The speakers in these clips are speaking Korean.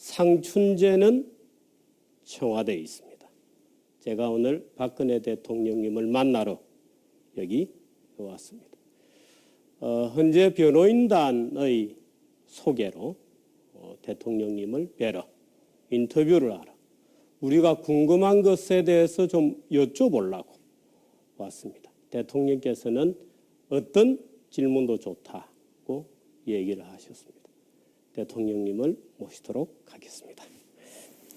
상춘제는 청와대에 있습니다. 제가 오늘 박근혜 대통령님을 만나러 여기 왔습니다. 현재 변호인단의 소개로 대통령님을 뵈러 인터뷰를 하러 우리가 궁금한 것에 대해서 좀 여쭤보려고 왔습니다. 대통령께서는 어떤 질문도 좋다고 얘기를 하셨습니다. 대통령님을 모시도록 하겠습니다.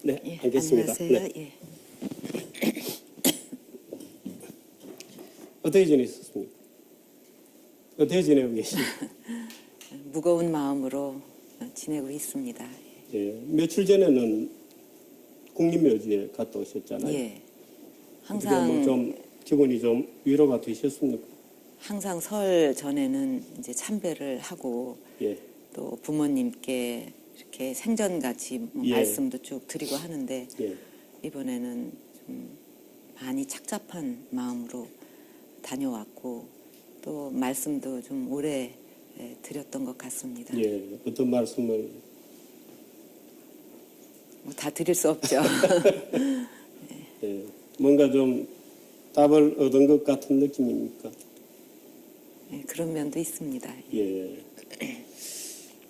네, 예, 알겠습니다. 안녕하세요. 네. 예. 어떻게 지내셨습니까? 어떻게 지내고 계십니까? 무거운 마음으로 지내고 있습니다. 예, 며칠 전에는 국립묘지에 갔다 오셨잖아요. 예. 항상 좀 기분이 좀 위로가 되셨습니까? 항상 설 전에는 이제 참배를 하고 예. 또 부모님께 이렇게 생전같이 예. 말씀도 쭉 드리고 하는데 예. 이번에는 좀 많이 착잡한 마음으로 다녀왔고 또 말씀도 좀 오래 드렸던 것 같습니다. 예. 어떤 말씀을? 뭐 다 드릴 수 없죠. 예. 뭔가 좀 답을 얻은 것 같은 느낌입니까? 예, 그런 면도 있습니다. 예.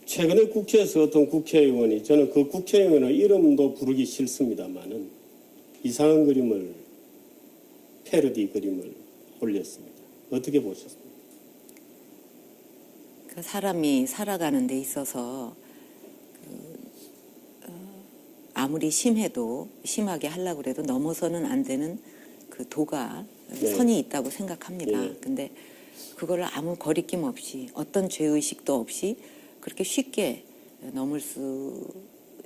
최근에 국회에서 어떤 국회의원이, 저는 그 국회의원의 이름도 부르기 싫습니다만은 이상한 그림을, 패러디 그림을 올렸습니다. 어떻게 보셨습니까? 그 사람이 살아가는 데 있어서 아무리 심해도 심하게 하려고 해도 넘어서는 안 되는 그 도가 네. 선이 있다고 생각합니다. 네. 근데 그거를 아무 거리낌 없이 어떤 죄의식도 없이 그렇게 쉽게 넘을 수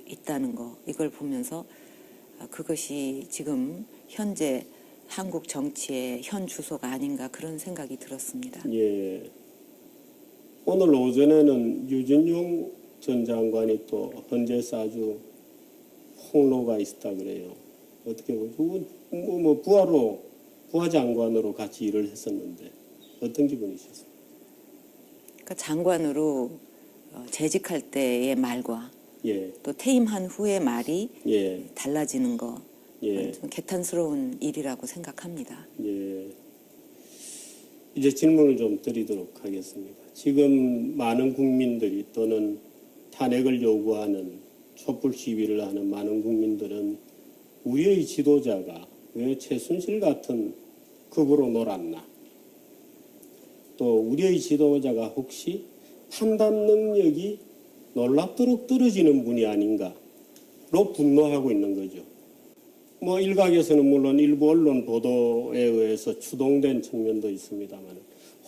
있다는 거, 이걸 보면서 그것이 지금 현재 한국 정치의 현 주소가 아닌가 그런 생각이 들었습니다. 예. 오늘 오전에는 유진용 전 장관이 또 헌재에서 아주 폭로가 있었다 그래요. 어떻게 보죠? 부하 장관으로 같이 일을 했었는데 어떤 기분이셨어요? 그러니까 장관으로 재직할 때의 말과 예. 또 퇴임한 후의 말이 예. 달라지는 거, 예. 좀 개탄스러운 일이라고 생각합니다. 예. 이제 질문을 좀 드리도록 하겠습니다. 지금 많은 국민들이 또는 탄핵을 요구하는 촛불 시위를 하는 많은 국민들은 우리의 지도자가 왜 최순실 같은 급으로 놀았나? 또 우리의 지도자가 혹시 판단 능력이 놀랍도록 떨어지는 분이 아닌가로 분노하고 있는 거죠. 뭐 일각에서는 물론 일부 언론 보도에 의해서 추동된 측면도 있습니다만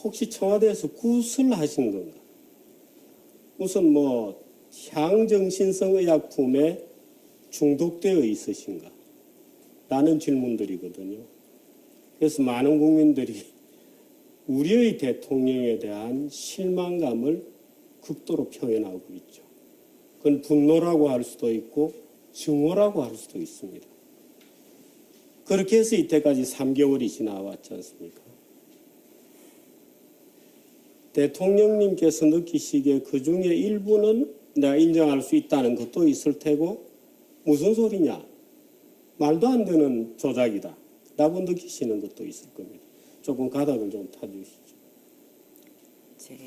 혹시 청와대에서 구슬하신 건가? 우선 뭐 향정신성 의약품에 중독되어 있으신가? 라는 질문들이거든요. 그래서 많은 국민들이 우리의 대통령에 대한 실망감을 극도로 표현하고 있죠. 그건 분노라고 할 수도 있고 증오라고 할 수도 있습니다. 그렇게 해서 이때까지 3개월이 지나왔지 않습니까? 대통령님께서 느끼시기에 그 중에 일부는 내가 인정할 수 있다는 것도 있을 테고 무슨 소리냐? 말도 안 되는 조작이다. 라고 느끼시는 것도 있을 겁니다. 조금 가닥을 좀 타주시죠.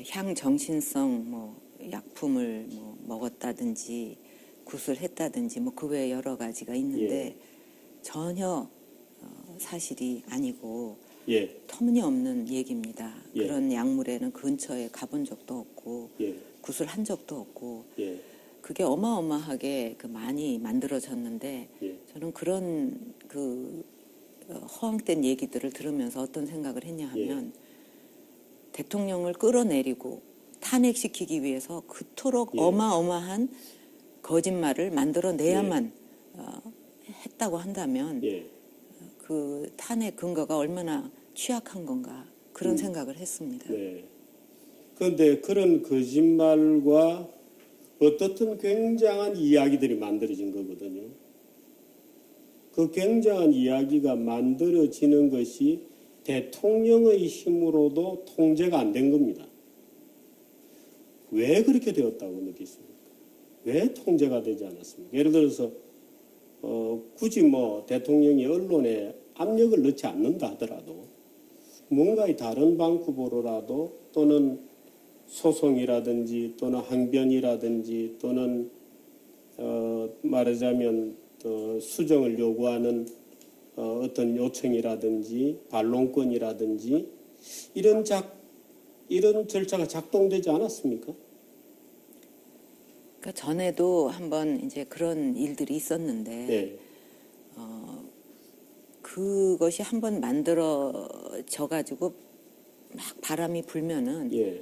향정신성 약품을 먹었다든지 구술했다든지 그 외에 여러 가지가 있는데 예. 전혀 사실이 아니고 예. 터무니없는 얘기입니다. 예. 그런 약물에는 근처에 가본 적도 없고 예. 구술한 적도 없고 예. 그게 어마어마하게 많이 만들어졌는데 예. 저는 그런 허황된 얘기들을 들으면서 어떤 생각을 했냐 하면 대통령을 끌어내리고 탄핵시키기 위해서 그토록 어마어마한 거짓말을 만들어내야만 했다고 한다면 그 탄핵 근거가 얼마나 취약한 건가 그런 생각을 했습니다. 그런데 그런 거짓말과 어떻든 굉장한 이야기들이 만들어진 거거든요. 그 굉장한 이야기가 만들어지는 것이 대통령의 힘으로도 통제가 안 된 겁니다. 왜 그렇게 되었다고 느끼십니까? 왜 통제가 되지 않았습니까? 예를 들어서 굳이 뭐 대통령이 언론에 압력을 넣지 않는다 하더라도 뭔가 이 다른 방법으로라도 또는 소송이라든지 또는 항변이라든지 또는 말하자면 수정을 요구하는 어떤 요청이라든지 반론권이라든지 이런 절차가 작동되지 않았습니까? 그러니까 전에도 한번 이제 그런 일들이 있었는데 네. 그것이 한번 만들어져 가지고 막 바람이 불면은 예.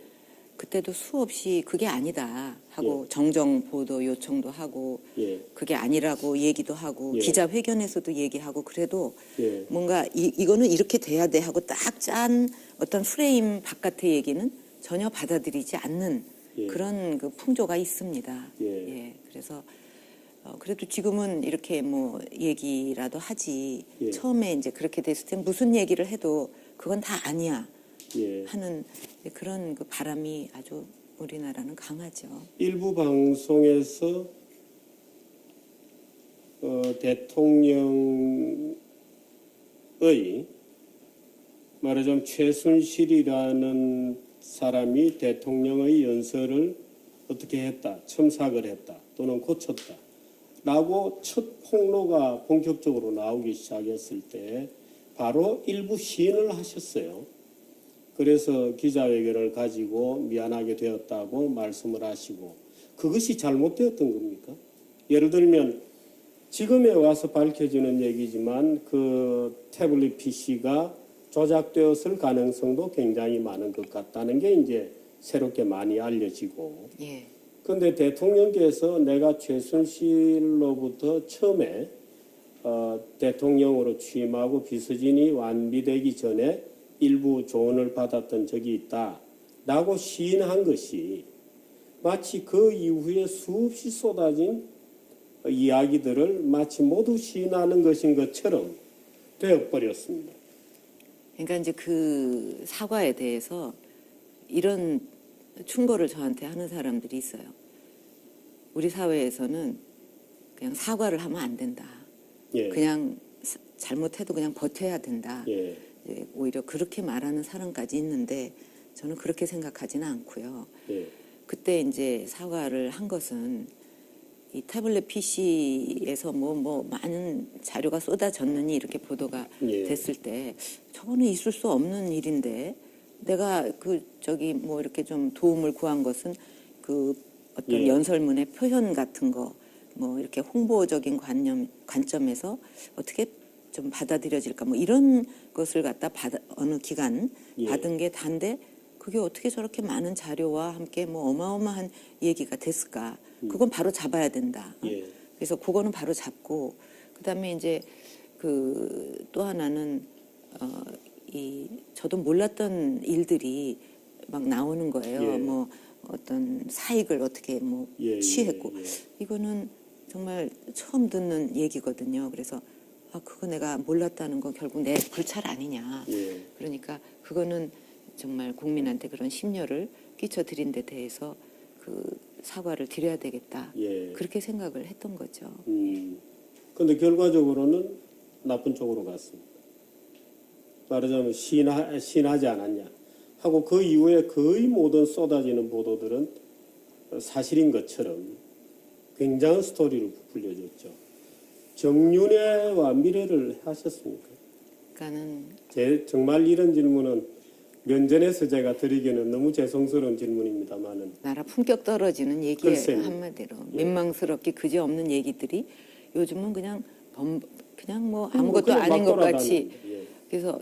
그때도 수없이 그게 아니다 하고 예. 정정 보도 요청도 하고 예. 그게 아니라고 얘기도 하고 예. 기자회견에서도 얘기하고 그래도 예. 뭔가 이거는 이렇게 돼야 돼 하고 딱 짠 어떤 프레임 바깥의 얘기는 전혀 받아들이지 않는 예. 그런 그 풍조가 있습니다. 예. 그래서 그래도 지금은 이렇게 뭐 얘기라도 하지 예. 처음에 이제 그렇게 됐을 때 무슨 얘기를 해도 그건 다 아니야 예. 하는 그런 그 바람이 아주 우리나라는 강하죠. 일부 방송에서 대통령의 말하자면 최순실이라는 사람이 대통령의 연설을 어떻게 했다, 첨삭을 했다, 또는 고쳤다 라고 첫 폭로가 본격적으로 나오기 시작했을 때 바로 일부 시인을 하셨어요. 그래서 기자회견을 가지고 미안하게 되었다고 말씀을 하시고 그것이 잘못되었던 겁니까? 예를 들면 지금에 와서 밝혀지는 얘기지만 그 태블릿 PC가 조작되었을 가능성도 굉장히 많은 것 같다는 게 이제 새롭게 많이 알려지고 예. 그런데 대통령께서 내가 최순실로부터 처음에 대통령으로 취임하고 비서진이 완비되기 전에 일부 조언을 받았던 적이 있다라고 시인한 것이 마치 그 이후에 수없이 쏟아진 이야기들을 마치 모두 시인하는 것인 것처럼 되어버렸습니다. 그러니까 이제 그 사과에 대해서 이런 충고를 저한테 하는 사람들이 있어요. 우리 사회에서는 그냥 사과를 하면 안 된다. 예. 그냥 잘못해도 그냥 버텨야 된다. 예. 이제 오히려 그렇게 말하는 사람까지 있는데 저는 그렇게 생각하지는 않고요. 예. 그때 이제 사과를 한 것은 이 태블릿 PC에서 뭐 많은 자료가 쏟아졌느니 이렇게 보도가 예. 됐을 때 저거는 있을 수 없는 일인데 내가 뭐 이렇게 좀 도움을 구한 것은 그 어떤 예. 연설문의 표현 같은 거 뭐 이렇게 홍보적인 관점에서 어떻게 좀 받아들여질까 뭐 이런 것을 갖다 어느 기간 예. 받은 게 단데 그게 어떻게 저렇게 많은 자료와 함께 뭐 어마어마한 얘기가 됐을까? 그건 바로 잡아야 된다. 예. 그래서 그거는 바로 잡고 그다음에 이제 그 또 하나는 저도 몰랐던 일들이 막 나오는 거예요. 예. 뭐 어떤 사익을 어떻게 뭐 예, 취했고 예, 예. 이거는 정말 처음 듣는 얘기거든요. 그래서 그거 내가 몰랐다는 건 결국 내 불찰 아니냐. 예. 그러니까 그거는 정말 국민한테 그런 심려를 끼쳐드린 데 대해서 그 사과를 드려야 되겠다. 예. 그렇게 생각을 했던 거죠. 그런데 결과적으로는 나쁜 쪽으로 갔습니다. 말하자면 시인하지 않았냐 하고 그 이후에 거의 모든 쏟아지는 보도들은 사실인 것처럼 굉장한 스토리를 부풀려줬죠. 정윤회와 미래를 하셨습니까? 그러니까는 정말 이런 질문은 면전에서 제가 드리기는 너무 죄송스러운 질문입니다만은 나라 품격 떨어지는 얘기에 글쎄요. 한마디로 예. 민망스럽게 그지없는 얘기들이 요즘은 그냥 뭐 아무것도 그냥 아닌 막 것 같이 돌아다니는데, 예. 그래서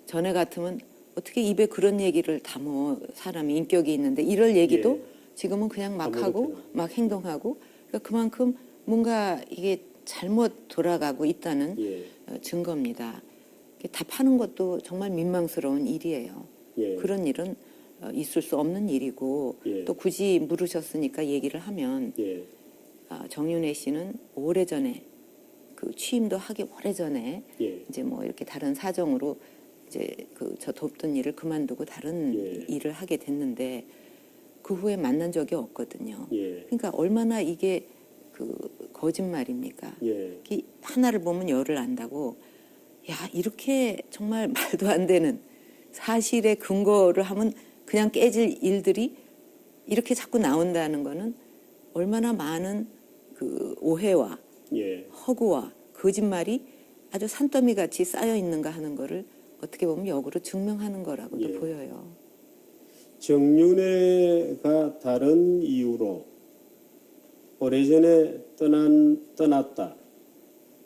전에 같으면 어떻게 입에 그런 얘기를 담어 사람이 인격이 있는데 이럴 얘기도 예. 지금은 그냥 막 하고 아무렇게나. 막 행동하고 그러니까 그만큼 뭔가 이게 잘못 돌아가고 있다는 예. 증거입니다. 답하는 것도 정말 민망스러운 일이에요. 예. 그런 일은 있을 수 없는 일이고 예. 또 굳이 물으셨으니까 얘기를 하면 예. 정윤회 씨는 오래전에 그 취임도 하기 오래전에 예. 이제 뭐 이렇게 다른 사정으로 이제 저 돕던 일을 그만두고 다른 예. 일을 하게 됐는데 그 후에 만난 적이 없거든요. 예. 그러니까 얼마나 이게 그 거짓말입니까? 예. 이 하나를 보면 열을 안다고. 야, 이렇게 정말 말도 안 되는 사실의 근거를 하면 그냥 깨질 일들이 이렇게 자꾸 나온다는 거는 얼마나 많은 그 오해와 예. 허구와 거짓말이 아주 산더미 같이 쌓여 있는가 하는 거를 어떻게 보면 역으로 증명하는 거라고도 예. 보여요. 정윤회가 다른 이유로 오래전에 떠났다.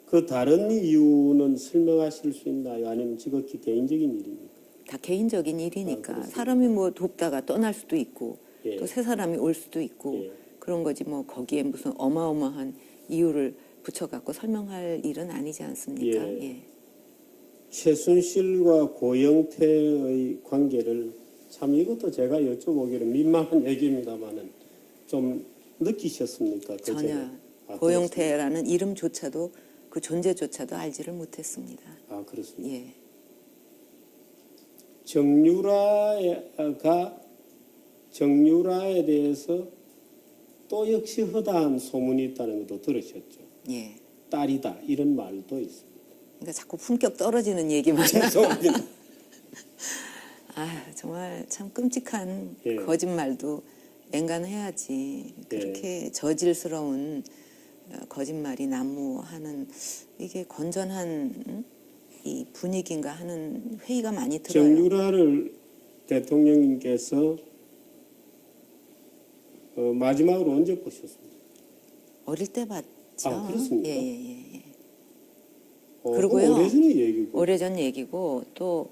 그 다른 이유는 설명하실 수 있나요? 아니면 지극히 개인적인 일입니까? 다 개인적인 일이니까 그렇습니까? 사람이 뭐 돕다가 떠날 수도 있고 예. 또 새 사람이 올 수도 있고 예. 그런 거지 뭐 거기에 무슨 어마어마한 이유를 붙여갖고 설명할 일은 아니지 않습니까? 예. 예. 최순실과 고영태의 관계를 참 이것도 제가 여쭤보기로 민망한 얘기입니다만은 좀 느끼셨습니까? 그 전혀 전에? 고영태라는 이름조차도 그 존재조차도 알지를 못했습니다. 아, 그렇습니다. 예. 정유라에 대해서 또 역시 허다한 소문이 있다는 것도 들으셨죠. 예. 딸이다 이런 말도 있습니다. 그러니까 자꾸 품격 떨어지는 얘기만 죄송합니다. 아, 정말 참 끔찍한 예. 거짓말도 앵간해야지. 그렇게 저질스러운 거짓말이 난무하는 이게 건전한 이 분위기인가 하는 회의가 많이 들어요. 정유라를 대통령님께서 마지막으로 언제 보셨습니까? 어릴 때 봤죠. 아, 그렇습니까? 예. 그리고요. 오래전의 얘기고. 오래전 얘기고 또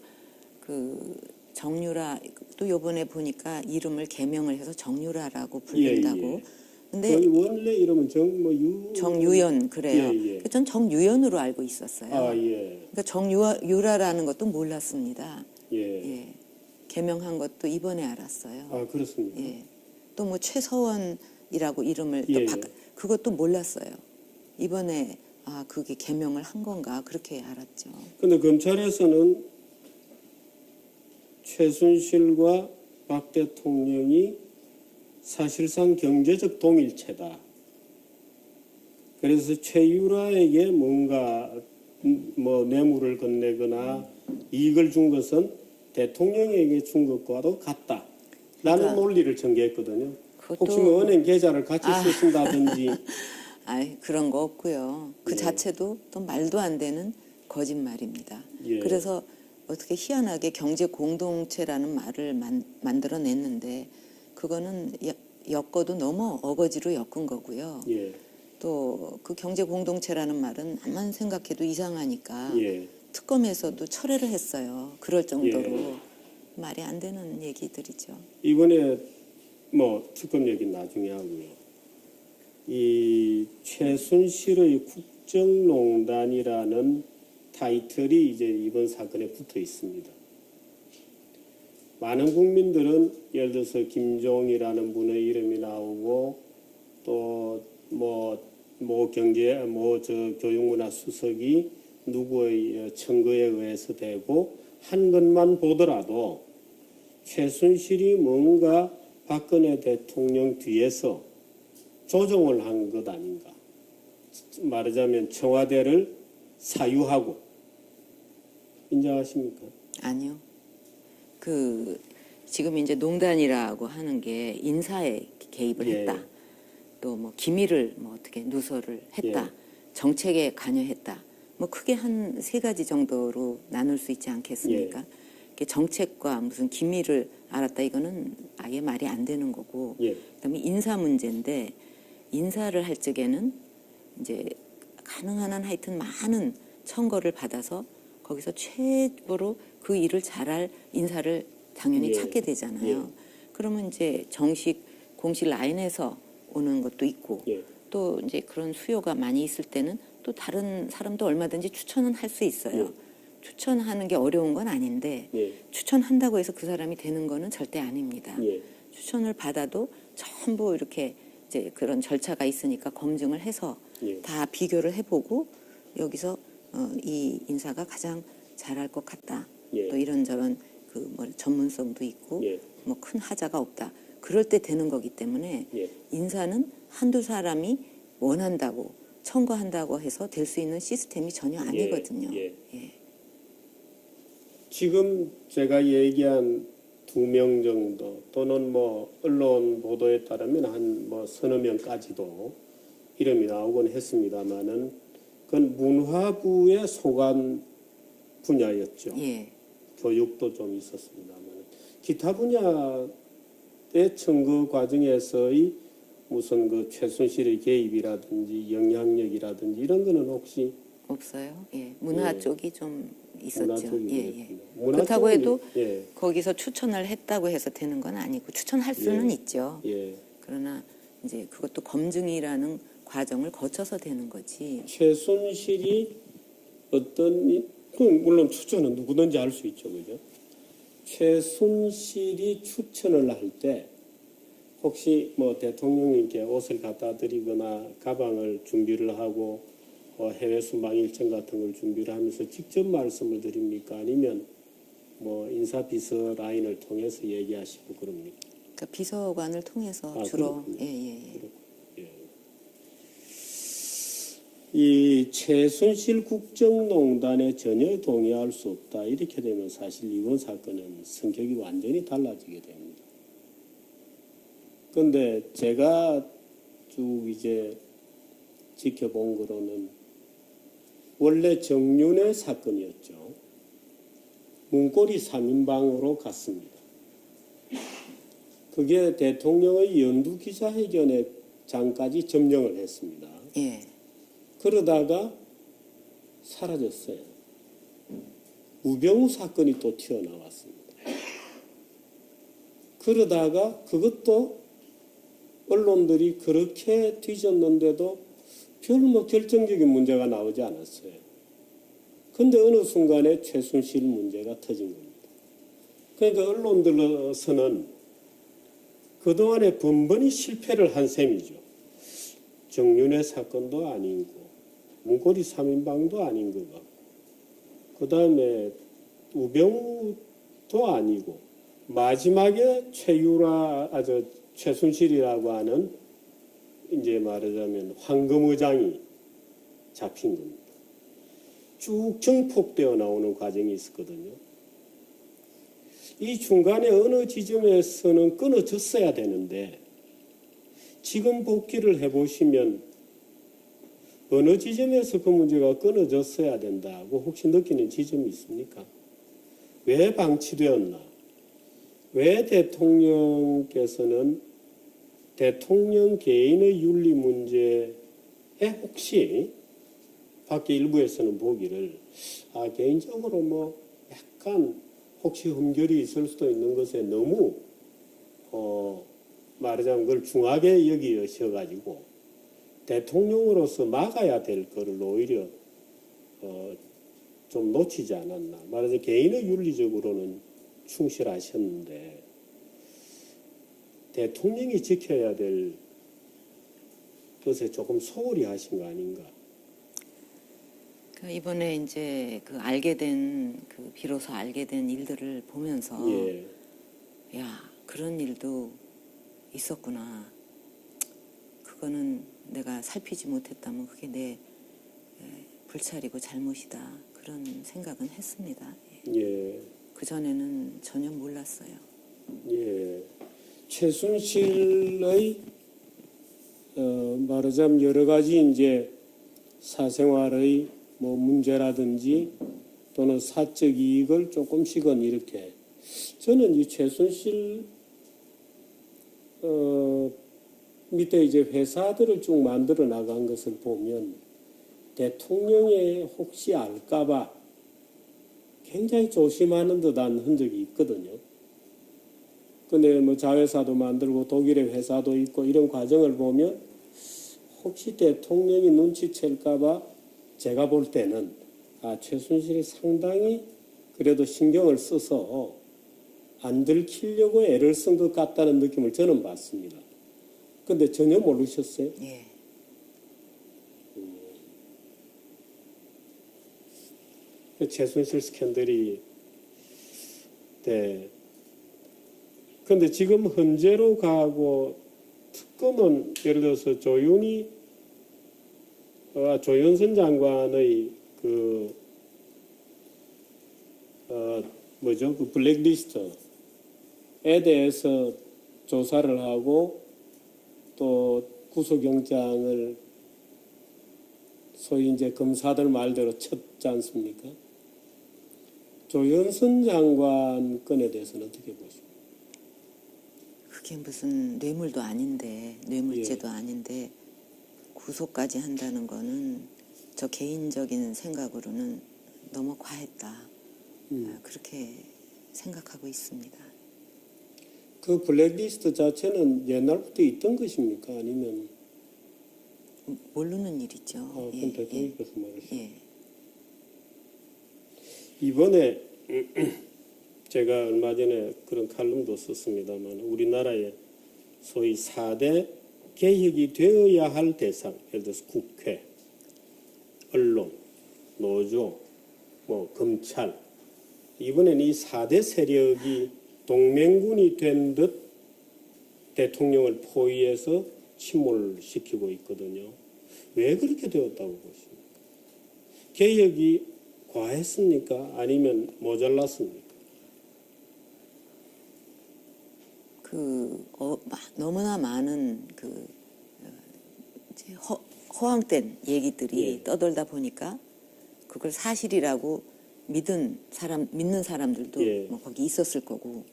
그 정유라 또 요번에 보니까 이름을 개명을 해서 정유라라고 부른다고. 예. 근데 원래 이름은 정유연 그래요. 예. 전 정유연으로 알고 있었어요. 아, 예. 그러니까 정유라라는 것도 몰랐습니다. 예. 예. 개명한 것도 이번에 알았어요. 아, 그렇습니까? 예. 또 뭐 최서원이라고 이름을 예. 그것도 몰랐어요. 이번에 그게 개명을 한 건가 그렇게 알았죠. 근데 검찰에서는 최순실과 박 대통령이 사실상 경제적 동일체다. 그래서 최유라에게 뭔가 뭐 뇌물을 건네거나 이익을 준 것은 대통령에게 준 것과도 같다. 라는 그러니까 논리를 전개했거든요. 그것도- 혹시 뭐 은행 계좌를 같이 쓰신다든지. 아이, 그런 거 없고요. 그 예. 자체도 또 말도 안 되는 거짓말입니다. 예. 그래서 어떻게 희한하게 경제 공동체라는 말을 만들어냈는데 그거는 엮어도 너무 어거지로 엮은 거고요. 예. 또 그 경제 공동체라는 말은 암만 생각해도 이상하니까 예. 특검에서도 철회를 했어요. 그럴 정도로 예. 말이 안 되는 얘기들이죠. 이번에 뭐 특검 얘기 나중에 하고요. 이 최순실의 국정농단이라는 타이틀이 이제 이번 사건에 붙어 있습니다. 많은 국민들은 예를 들어서 김종이라는 분의 이름이 나오고 또 교육문화 수석이 누구의 청구에 의해서 되고 한 것만 보더라도 최순실이 뭔가 박근혜 대통령 뒤에서 조종을 한 것 아닌가. 말하자면 청와대를 사유하고 인정하십니까? 아니요. 지금 이제 농단이라고 하는 게 인사에 개입을 예. 했다. 또 뭐 기밀을 뭐 어떻게 누설을 했다. 예. 정책에 관여했다. 뭐 크게 한 3가지 정도로 나눌 수 있지 않겠습니까? 예. 이게 정책과 무슨 기밀을 알았다 이거는 아예 말이 안 되는 거고. 예. 그다음에 인사 문제인데 인사를 할 적에는 이제 가능한 한 하여튼 많은 청거를 받아서 거기서 최고로 그 일을 잘할 인사를 당연히 예. 찾게 되잖아요. 예. 그러면 이제 공식 라인에서 오는 것도 있고 예. 또 이제 그런 수요가 많이 있을 때는 또 다른 사람도 얼마든지 추천은 할 수 있어요. 예. 추천하는 게 어려운 건 아닌데 예. 추천한다고 해서 그 사람이 되는 거는 절대 아닙니다. 예. 추천을 받아도 전부 이렇게 이제 그런 절차가 있으니까 검증을 해서 예. 다 비교를 해보고 여기서 이 인사가 가장 잘할 것 같다. 예. 또 이런저런 전문성도 있고 예. 뭐 큰 하자가 없다. 그럴 때 되는 거기 때문에 예. 인사는 한두 사람이 원한다고 청구한다고 해서 될 수 있는 시스템이 전혀 아니거든요. 예. 예. 지금 제가 얘기한 2명 정도 또는 뭐 언론 보도에 따르면 한 뭐 서너 명까지도 이름이 나오곤 했습니다만은 그건 문화부의 소관 분야였죠. 예. 교육도 좀 있었습니다만 기타 분야의 청구 과정에서의 무슨 그 최순실의 개입이라든지 영향력이라든지 이런 거는 혹시 없어요. 예. 문화 예. 쪽이 좀 문화 있었죠. 쪽이 예, 예. 그랬군요. 문화 그렇다고 쪽은 해도 예. 거기서 추천을 했다고 해서 되는 건 아니고 추천할 수는 예. 있죠. 예. 그러나 이제 그것도 검증이라는 과정을 거쳐서 되는 거지. 최순실이 물론 추천은 누구든지 할 수 있죠, 그죠? 최순실이 추천을 할 때 혹시 뭐 대통령님께 옷을 갖다 드리거나 가방을 준비를 하고 해외 순방 일정 같은 걸 준비를 하면서 직접 말씀을 드립니까? 아니면 뭐 인사비서 라인을 통해서 얘기하시고 그럽니까? 그러니까 비서관을 통해서 아, 주로 그렇군요. 예. 예. 이 최순실 국정농단에 전혀 동의할 수 없다. 이렇게 되면 사실 이번 사건은 성격이 완전히 달라지게 됩니다. 그런데 제가 쭉 이제 지켜본 거로는 원래 정윤회 사건이었죠. 문고리 3인방으로 갔습니다. 그게 대통령의 연두 기자회견에 장까지 점령을 했습니다. 예. 그러다가 사라졌어요. 우병우 사건이 또 튀어나왔습니다. 그러다가 그것도 언론들이 그렇게 뒤졌는데도 별 뭐 결정적인 문제가 나오지 않았어요. 그런데 어느 순간에 최순실 문제가 터진 겁니다. 그러니까 언론들로서는 그동안에 번번이 실패를 한 셈이죠. 정윤회 사건도 아니고 문고리 3인방도 아닌 것 같고 그 다음에 우병우도 아니고 마지막에 최순실이라고 하는 이제 말하자면 황금의장이 잡힌 겁니다. 쭉 정폭되어 나오는 과정이 있었거든요. 이 중간에 어느 지점에서는 끊어졌어야 되는데 지금 복귀를 해보시면 어느 지점에서 그 문제가 끊어졌어야 된다고 혹시 느끼는 지점이 있습니까? 왜 방치되었나? 왜 대통령께서는 대통령 개인의 윤리 문제에 혹시 밖에 일부에서는 보기를 개인적으로 뭐 약간 혹시 흠결이 있을 수도 있는 것에 너무 말하자면 그걸 중하게 여기셔가지고 대통령으로서 막아야 될 거를 오히려 좀 놓치지 않았나. 말하자면 개인의 윤리적으로는 충실하셨는데 대통령이 지켜야 될 것에 조금 소홀히 하신 거 아닌가. 이번에 이제 비로소 알게 된 일들을 보면서 예. 야, 그런 일도 있었구나. 그거는 내가 살피지 못했다면 그게 내 불찰이고 잘못이다. 그런 생각은 했습니다. 예. 그전에는 전혀 몰랐어요. 예. 최순실의 말하자면 여러 가지 이제 사생활의 뭐 문제라든지 또는 사적 이익을 조금씩은 이렇게 저는 이 최순실 밑에 이제 회사들을 쭉 만들어 나간 것을 보면 대통령이 혹시 알까봐 굉장히 조심하는 듯한 흔적이 있거든요. 근데 뭐 자회사도 만들고 독일의 회사도 있고 이런 과정을 보면 혹시 대통령이 눈치챌까봐 제가 볼 때는 최순실이 상당히 그래도 신경을 써서 안 들키려고 애를 쓴 것 같다는 느낌을 저는 받습니다. 근데 전혀 모르셨어요? 예. 그 최순실 스캔들이 근데 지금 헌재로 가고 특검은 예를 들어서 조윤선 장관의 그 블랙리스트에 대해서 조사를 하고 또 구속영장을 소위 이제 검사들 말대로 쳤지 않습니까? 조윤선 장관 건에 대해서는 어떻게 보십니까? 그게 무슨 뇌물도 아닌데, 뇌물죄도 아닌데 구속까지 한다는 거는 저 개인적인 생각으로는 너무 과했다. 그렇게 생각하고 있습니다. 그 블랙리스트 자체는 옛날부터 있던 것입니까? 아니면 모르는 일이죠. 그럼 대통령께서 말했어요. 예. 이번에 제가 얼마 전에 그런 칼럼도 썼습니다만 우리나라의 소위 4대 개혁이 되어야 할 대상, 예를 들어서 국회, 언론, 노조, 검찰, 이번엔 이 4대 세력이 동맹군이 된 듯 대통령을 포위해서 침몰시키고 있거든요. 왜 그렇게 되었다고 보십니까? 개혁이 과했습니까? 아니면 모자랐습니까? 너무나 많은 이제 허황된 얘기들이 떠돌다 보니까 그걸 사실이라고 믿는 사람들도 뭐 거기 있었을 거고,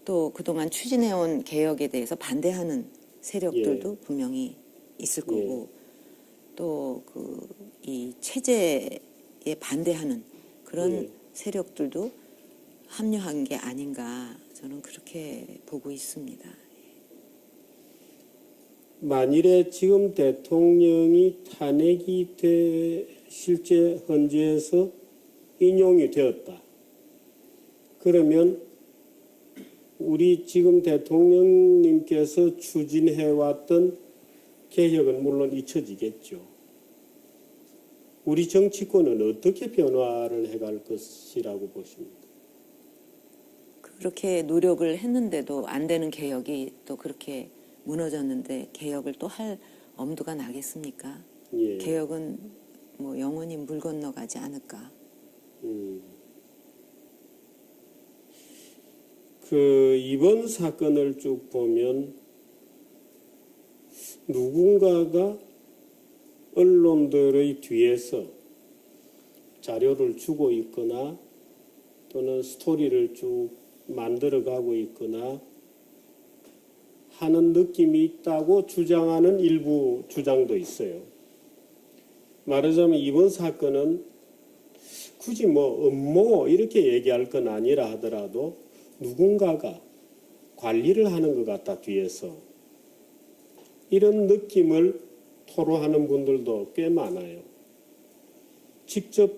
또 그동안 추진해온 개혁에 대해서 반대하는 세력들도 분명히 있을 거고, 또 이 체제에 반대하는 그런 세력들도 합류한 게 아닌가, 저는 그렇게 보고 있습니다. 만일에 지금 대통령이 탄핵이 실제 헌재에서 인용이 되었다. 그러면 우리 지금 대통령님께서 추진해왔던 개혁은 물론 잊혀지겠죠. 우리 정치권은 어떻게 변화를 해갈 것이라고 보십니까? 그렇게 노력을 했는데도 안 되는 개혁이 또 그렇게 무너졌는데 개혁을 또 할 엄두가 나겠습니까? 개혁은 뭐 영원히 물 건너가지 않을까. 이번 사건을 쭉 보면 누군가가 언론들의 뒤에서 자료를 주고 있거나 또는 스토리를 쭉 만들어가고 있거나 하는 느낌이 있다고 주장하는 일부 주장도 있어요. 말하자면 이번 사건은 굳이 음모 이렇게 얘기할 건 아니라 하더라도 누군가가 관리를 하는 것 같다, 뒤에서. 이런 느낌을 토로하는 분들도 꽤 많아요. 직접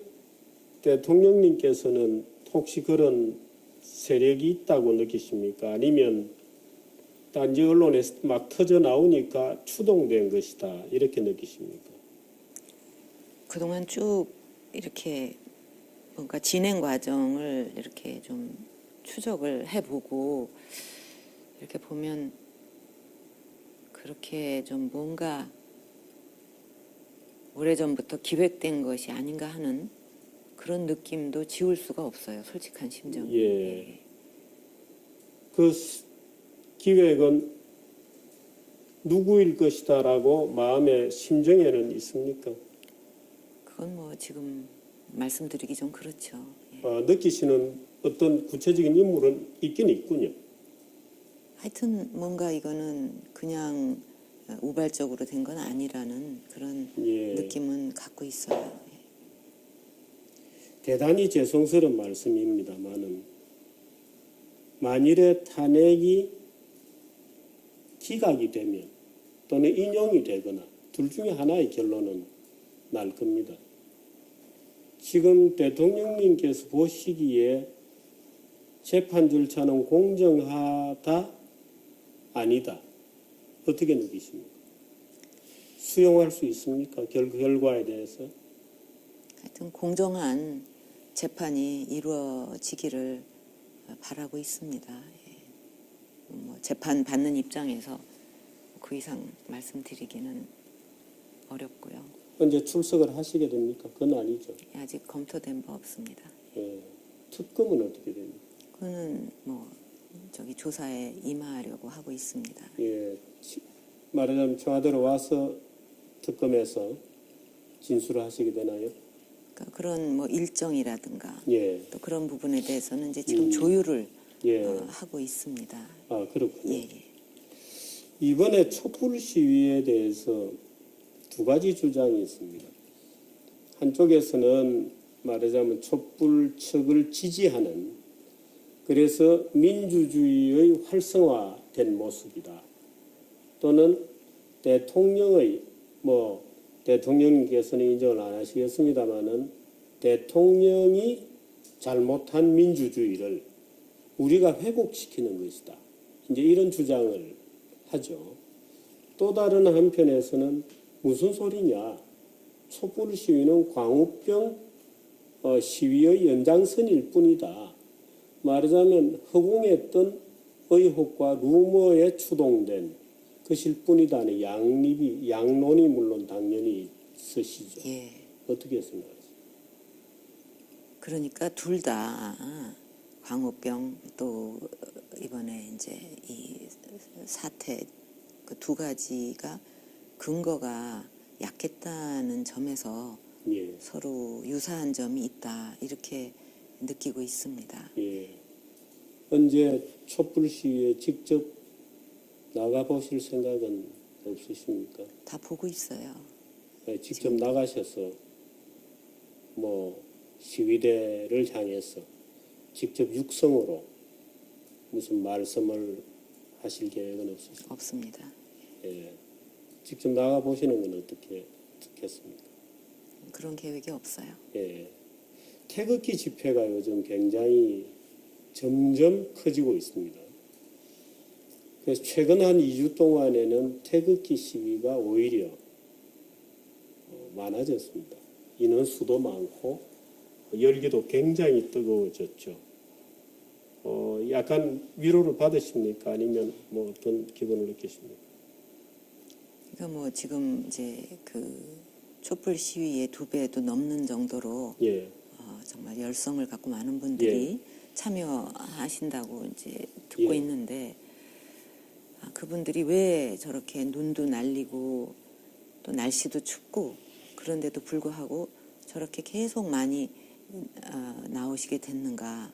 대통령님께서는 혹시 그런 세력이 있다고 느끼십니까? 아니면 딴지 언론에 막 터져 나오니까 추동된 것이다, 이렇게 느끼십니까? 그동안 쭉 이렇게 뭔가 진행 과정을 이렇게 좀 추적을 해보고 이렇게 보면 그렇게 좀 뭔가 오래전부터 기획된 것이 아닌가 하는 그런 느낌도 지울 수가 없어요. 솔직한 심정. 그 기획은 누구일 것이다라고 마음의 심정에는 있습니까? 그건 뭐 지금 말씀드리기 좀 그렇죠. 느끼시는 어떤 구체적인 인물은 있긴 있군요. 하여튼 뭔가 이거는 그냥 우발적으로 된 건 아니라는 그런 느낌은 갖고 있어요. 대단히 죄송스러운 말씀입니다만은 만일에 탄핵이 기각이 되면 또는 인용이 되거나 둘 중에 하나의 결론은 날 겁니다. 지금 대통령님께서 보시기에 재판 절차는 공정하다, 아니다, 어떻게 느끼십니까? 수용할 수 있습니까? 결과에 대해서? 하여튼 공정한 재판이 이루어지기를 바라고 있습니다. 재판 받는 입장에서 그 이상 말씀드리기는 어렵고요. 언제 출석을 하시게 됩니까? 그건 아니죠. 아직 검토된 바 없습니다. 예. 특검은 어떻게 됩니까? 그거는 뭐 저기 조사에 임하려고 하고 있습니다. 예. 말하자면 청와대로 와서 특검에서 진술을 하시게 되나요? 그러니까 그런 뭐 일정이라든가 예. 또 그런 부분에 대해서는 이제 지금 조율을 예. 하고 있습니다. 아, 그렇군요. 예, 예. 이번에 촛불 시위에 대해서 두 가지 주장이 있습니다. 한쪽에서는 말하자면 촛불 측을 지지하는, 그래서 민주주의의 활성화된 모습이다. 또는 대통령의 대통령님께서는 인정을 안 하시겠습니다만은 대통령이 잘못한 민주주의를 우리가 회복시키는 것이다. 이제 이런 주장을 하죠. 또 다른 한편에서는 무슨 소리냐? 촛불 시위는 광우병 시위의 연장선일 뿐이다. 말하자면 허공했던 의혹과 루머에 추동된 것일 뿐이다는 양론이 물론 당연히 있으시죠. 예. 어떻게 생각하세요? 그러니까 둘 다 광우병 또 이번에 이제 이 사태 그 두 가지가 근거가 약했다는 점에서 예. 서로 유사한 점이 있다 이렇게 느끼고 있습니다. 예. 언제 촛불 시위에 직접 나가 보실 생각은 없으십니까? 다 보고 있어요. 예, 직접 나가셔서 시위대를 향해서 직접 육성으로 무슨 말씀을 하실 계획은 없으십니까? 없습니다. 예. 직접 나가 보시는 건 어떻게 듣겠습니까? 그런 계획이 없어요. 예. 태극기 집회가 요즘 굉장히 점점 커지고 있습니다. 그래서 최근 한 2주 동안에는 태극기 시위가 오히려 많아졌습니다. 인원수도 많고 열기도 굉장히 뜨거워졌죠. 약간 위로를 받으십니까? 아니면 어떤 기분을 느끼십니까? 그러니까 뭐 지금 이제 그 촛불 시위의 2배도 넘는 정도로 예. 정말 열성을 갖고 많은 분들이 참여하신다고 이제 듣고 예. 있는데 그분들이 왜 저렇게 눈도 날리고 또 날씨도 춥고 그런데도 불구하고 저렇게 계속 많이 나오시게 됐는가?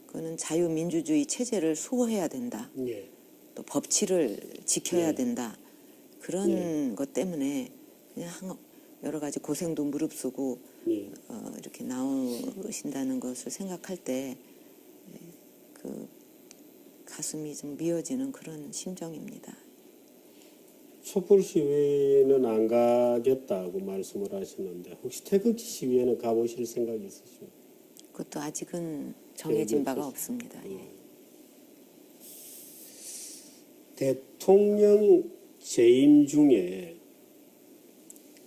그거는 자유민주주의 체제를 수호해야 된다. 예. 또 법치를 지켜야 예. 된다. 그런 것 때문에 그냥 여러 가지 고생도 무릅쓰고 예. 이렇게 나오신다는 것을 생각할 때 그 가슴이 좀 미어지는 그런 심정입니다. 촛불 시위는 안 가겠다고 말씀을 하시는데 혹시 태극기 시위에는 가보실 생각이 있으십니까? 그것도 아직은 정해진 바가 없으시죠? 없습니다. 예. 대통령 재임 중에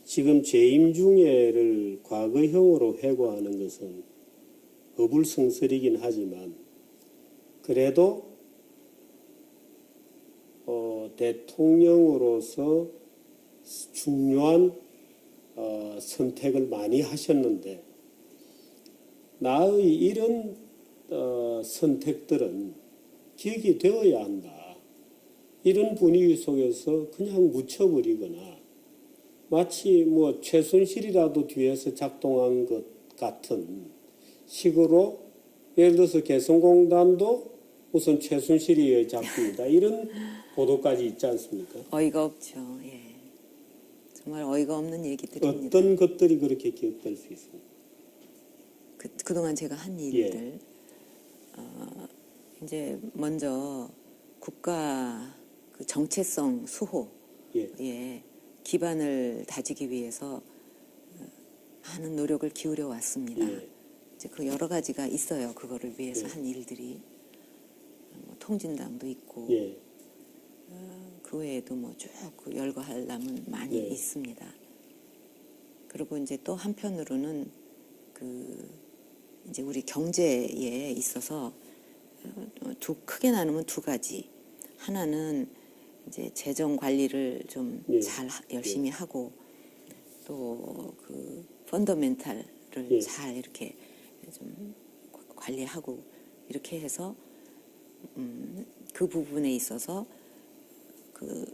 지금 재임 중에를 과거형으로 회고하는 것은 어불성설이긴 하지만 그래도 대통령으로서 중요한 선택을 많이 하셨는데 나의 이런 선택들은 기억이 되어야 한다. 이런 분위기 속에서 그냥 묻혀버리거나 마치 최순실이라도 뒤에서 작동한 것 같은 식으로 예를 들어서 개성공단도 우선 최순실이의 작품이다. 이런 보도까지 있지 않습니까? 어이가 없죠. 예. 정말 어이가 없는 얘기들입니다. 어떤 것들이 그렇게 기억될 수 있습니까? 그동안 제가 한 일들 이제 먼저 국가 그 정체성 수호에 기반을 다지기 위해서 많은 노력을 기울여 왔습니다. 이제 그 여러 가지가 있어요. 그거를 위해서 한 일들이 통진당도 있고 그 외에도 쭉 열거하려면 많이 있습니다. 그리고 이제 또 한편으로는 이제 우리 경제에 있어서 크게 나누면 두 가지. 하나는 이제 재정 관리를 좀 예. 잘 열심히 하고 또 그 펀더멘탈을 예. 잘 이렇게 좀 관리하고 이렇게 해서 그 부분에 있어서 그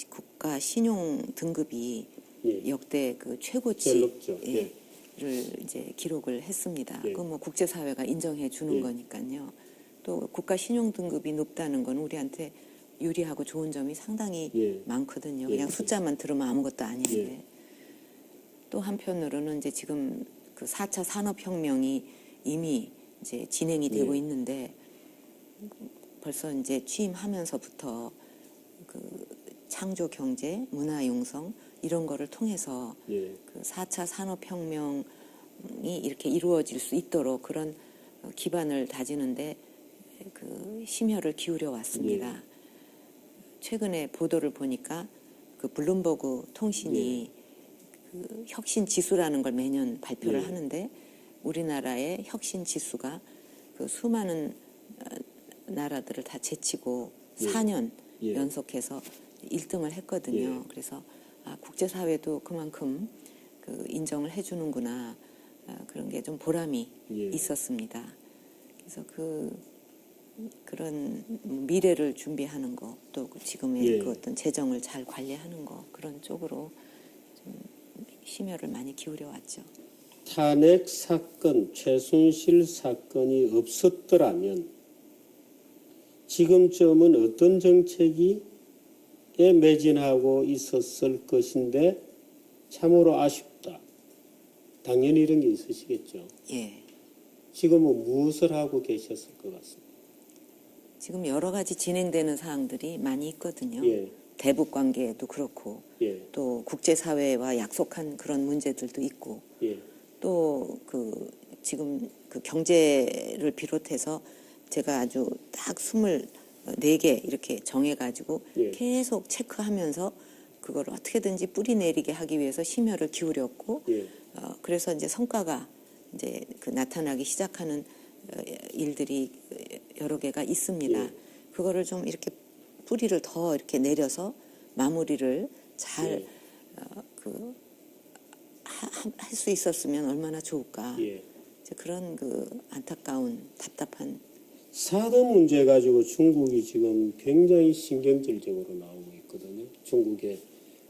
국가 신용 등급이 예. 역대 그 제일 높죠. 최고치를 이제 기록을 했습니다. 예. 그 뭐 국제사회가 인정해 주는 예. 거니까요. 또 국가 신용 등급이 높다는 건 우리한테 유리하고 좋은 점이 상당히 예. 많거든요. 예. 그냥 숫자만 들으면 아무것도 아닌데. 예. 또 한편으로는 이제 지금 그 4차 산업혁명이 이미 이제 진행이 되고 예. 있는데 벌써 이제 취임하면서부터 그 창조 경제, 문화 융성 이런 거를 통해서 예. 그 4차 산업혁명이 이렇게 이루어질 수 있도록 그런 기반을 다지는데 그 심혈을 기울여 왔습니다. 최근에 보도를 보니까 그 블룸버그 통신이 그 혁신 지수라는 걸 매년 발표를 예. 하는데 우리나라의 혁신 지수가 그 수많은 나라들을 다 제치고 예. 4년 예. 연속해서 1등을 했거든요. 예. 그래서 국제사회도 그만큼 그 인정을 해주는구나 그런 게 좀 보람이 예. 있었습니다. 그래서 그런 미래를 준비하는 거, 또 지금의 예. 그 어떤 재정을 잘 관리하는 거 그런 쪽으로 좀 심혈을 많이 기울여 왔죠. 탄핵 사건, 최순실 사건이 없었더라면 지금쯤은 어떤 정책에 매진하고 있었을 것인데 참으로 아쉽다. 당연히 이런 게 있으시겠죠. 예. 지금은 무엇을 하고 계셨을 것 같습니다. 지금 여러 가지 진행되는 사항들이 많이 있거든요. 예. 대북 관계도 그렇고 예. 또 국제사회와 약속한 그런 문제들도 있고 예. 또 그 지금 그 경제를 비롯해서 제가 아주 딱 24개 이렇게 정해가지고 예. 계속 체크하면서 그걸 어떻게든지 뿌리 내리게 하기 위해서 심혈을 기울였고 예. 그래서 이제 성과가 이제 그 나타나기 시작하는 일들이 여러 개가 있습니다. 예. 그거를 좀 이렇게 뿌리를 더 이렇게 내려서 마무리를 잘 예. 할 수 있었으면 얼마나 좋을까. 예. 이제 그런 그 안타까운 답답한 사드 문제 가지고 중국이 지금 굉장히 신경질적으로 나오고 있거든요. 중국의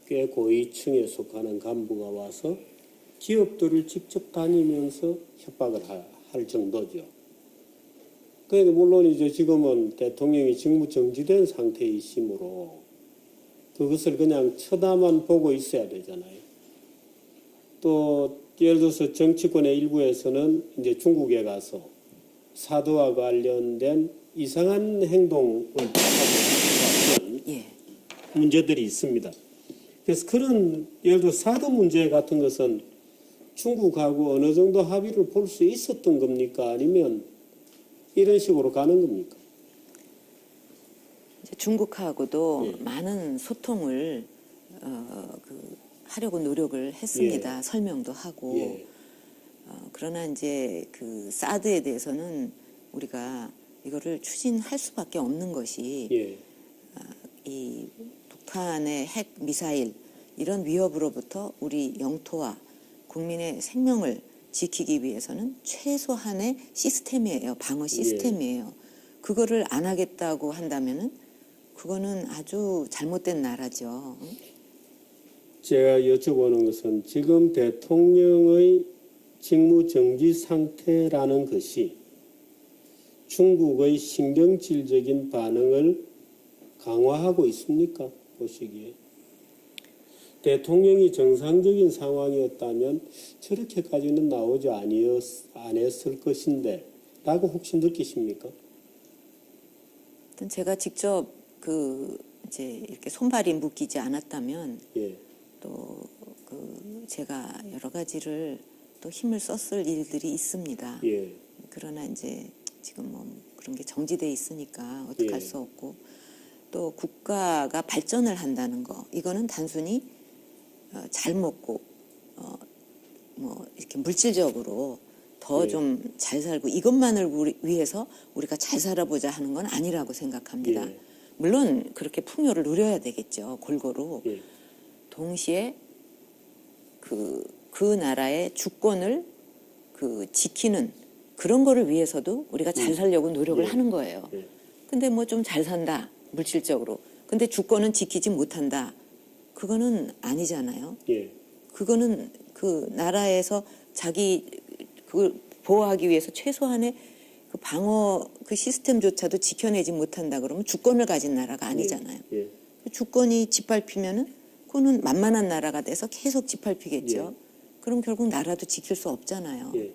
꽤 고위층에 속하는 간부가 와서 기업들을 직접 다니면서 협박을 할 정도죠. 그러니까 물론 이제 지금은 대통령이 직무 정지된 상태이시므로 그것을 그냥 쳐다만 보고 있어야 되잖아요. 또 예를 들어서 정치권의 일부에서는 이제 중국에 가서 사드와 관련된 이상한 행동을 하고 있는 예. 문제들이 있습니다. 그래서 그런 예를 들어 사드 문제 같은 것은 중국하고 어느 정도 합의를 볼 수 있었던 겁니까? 아니면 이런 식으로 가는 겁니까? 이제 중국하고도 예. 많은 소통을 하려고 노력을 했습니다. 예. 설명도 하고. 예. 그러나 이제 그 사드에 대해서는 우리가 이거를 추진할 수밖에 없는 것이 예. 이 북한의 핵 미사일 이런 위협으로부터 우리 영토와 국민의 생명을 지키기 위해서는 최소한의 시스템이에요. 방어 시스템이에요. 그거를 안 하겠다고 한다면은 그거는 아주 잘못된 나라죠. 제가 여쭤보는 것은 지금 대통령의 직무 정지 상태라는 것이 중국의 신경질적인 반응을 강화하고 있습니까? 보시기에. 대통령이 정상적인 상황이었다면 저렇게까지는 나오지 안 했을 것인데 라고 혹시 느끼십니까? 일단 제가 직접 이제 이렇게 손발이 묶이지 않았다면 예. 또 제가 여러 가지를 또 힘을 썼을 일들이 있습니다. 예. 그러나 이제 지금 뭐 그런 게 정지돼 있으니까 어떡할 예. 수 없고 또 국가가 발전을 한다는 거 이거는 단순히 잘 먹고 뭐 이렇게 물질적으로 더 예. 좀 잘 살고 이것만을 위해서 우리가 잘 살아보자 하는 건 아니라고 생각합니다. 예. 물론 그렇게 풍요를 누려야 되겠죠. 골고루. 예. 동시에 그 나라의 주권을 지키는 그런 거를 위해서도 우리가 잘 살려고 노력을 예. 하는 거예요. 예. 근데 뭐 좀 잘 산다, 물질적으로. 근데 주권은 지키지 못한다. 그거는 아니잖아요. 예. 그거는 그 나라에서 자기 그걸 보호하기 위해서 최소한의 그 방어 그 시스템조차도 지켜내지 못한다 그러면 주권을 가진 나라가 아니잖아요. 예. 주권이 짓밟히면은 그거는 만만한 나라가 돼서 계속 짓밟히겠죠. 예. 그럼 결국 나라도 지킬 수 없잖아요. 예.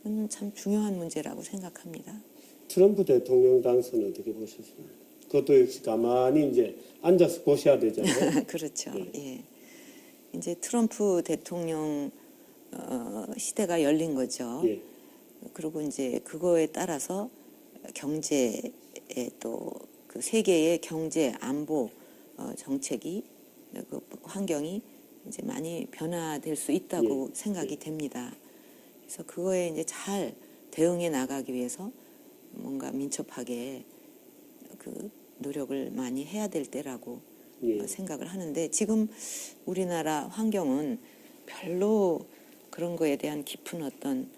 그건 참 중요한 문제라고 생각합니다. 트럼프 대통령 당선 어떻게 보셨습니까? 그것도 역시 가만히 이제 앉아서 보셔야 되잖아요. 그렇죠. 예. 예. 이제 트럼프 대통령 시대가 열린 거죠. 예. 그리고 이제 그거에 따라서 경제에 또 그 세계의 경제 안보 정책이 그 환경이 이제 많이 변화될 수 있다고 예. 생각이 예. 됩니다. 그래서 그거에 이제 잘 대응해 나가기 위해서 뭔가 민첩하게 그 노력을 많이 해야 될 때라고 예. 생각을 하는데 지금 우리나라 환경은 별로 그런 거에 대한 깊은 어떤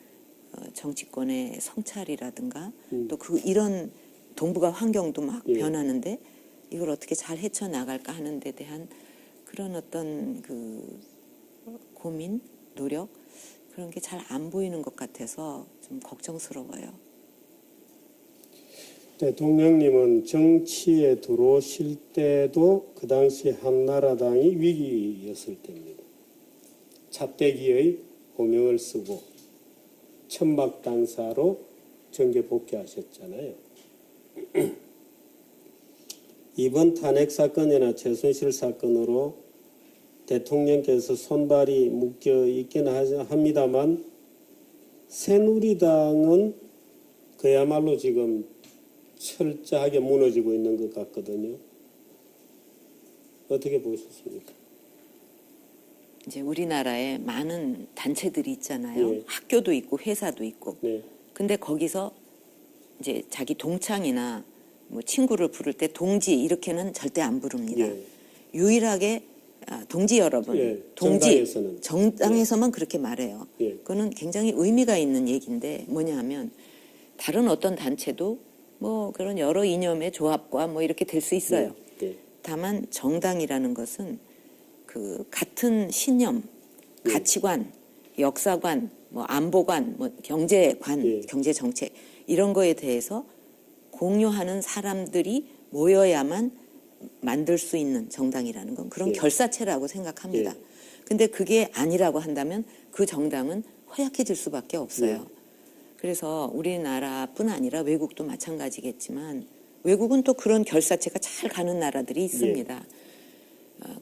정치권의 성찰이라든가 또 이런 동북아 환경도 막 예. 변하는데 이걸 어떻게 잘 헤쳐나갈까 하는 데 대한 그런 어떤 그 고민, 노력 그런 게 잘 안 보이는 것 같아서 좀 걱정스러워요. 대통령님은 정치에 들어오실 때도 그 당시 한나라당이 위기였을 때입니다. 차떼기의 호명을 쓰고 천막 당사로 정계 복귀하셨잖아요. 이번 탄핵 사건이나 최순실 사건으로 대통령께서 손발이 묶여 있긴 합니다만 새누리당은 그야말로 지금 철저하게 무너지고 있는 것 같거든요. 어떻게 보셨습니까? 이제 우리나라에 많은 단체들이 있잖아요. 예. 학교도 있고 회사도 있고. 네. 근데 거기서 이제 자기 동창이나 뭐 친구를 부를 때 동지 이렇게는 절대 안 부릅니다. 예. 유일하게 동지 여러분, 예, 동지 정당에서는. 정당에서만 그렇게 말해요. 예. 그거는 굉장히 의미가 있는 얘기인데 뭐냐 하면 다른 어떤 단체도 뭐 그런 여러 이념의 조합과 뭐 이렇게 될 수 있어요. 예. 다만 정당이라는 것은 그 같은 신념, 가치관, 역사관, 뭐 안보관, 뭐 경제관, 예. 경제 정책 이런 거에 대해서 공유하는 사람들이 모여야만 만들 수 있는 정당이라는 건 그런 예. 결사체라고 생각합니다. 예. 근데 그게 아니라고 한다면 그 정당은 허약해질 수밖에 없어요. 그래서 우리나라뿐 아니라 외국도 마찬가지겠지만 외국은 또 그런 결사체가 잘 가는 나라들이 있습니다.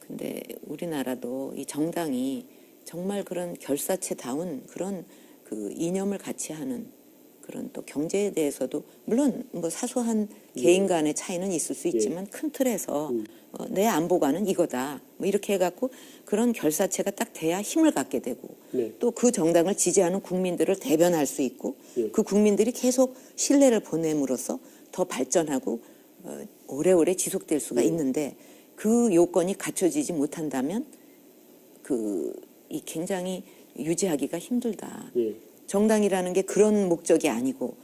근데 우리나라도 이 정당이 정말 그런 결사체다운 그런 그 이념을 같이 하는 그런 또 경제에 대해서도 물론 뭐 사소한 개인 간의 차이는 있을 수 있지만 큰 틀에서 내 안보관은 이거다. 뭐 이렇게 해갖고 그런 결사체가 딱 돼야 힘을 갖게 되고 네. 또 그 정당을 지지하는 국민들을 대변할 수 있고 예. 그 국민들이 계속 신뢰를 보냄으로써 더 발전하고 오래오래 지속될 수가 있는데 그 요건이 갖춰지지 못한다면 이 굉장히 유지하기가 힘들다. 예. 정당이라는 게 그런 목적이 아니고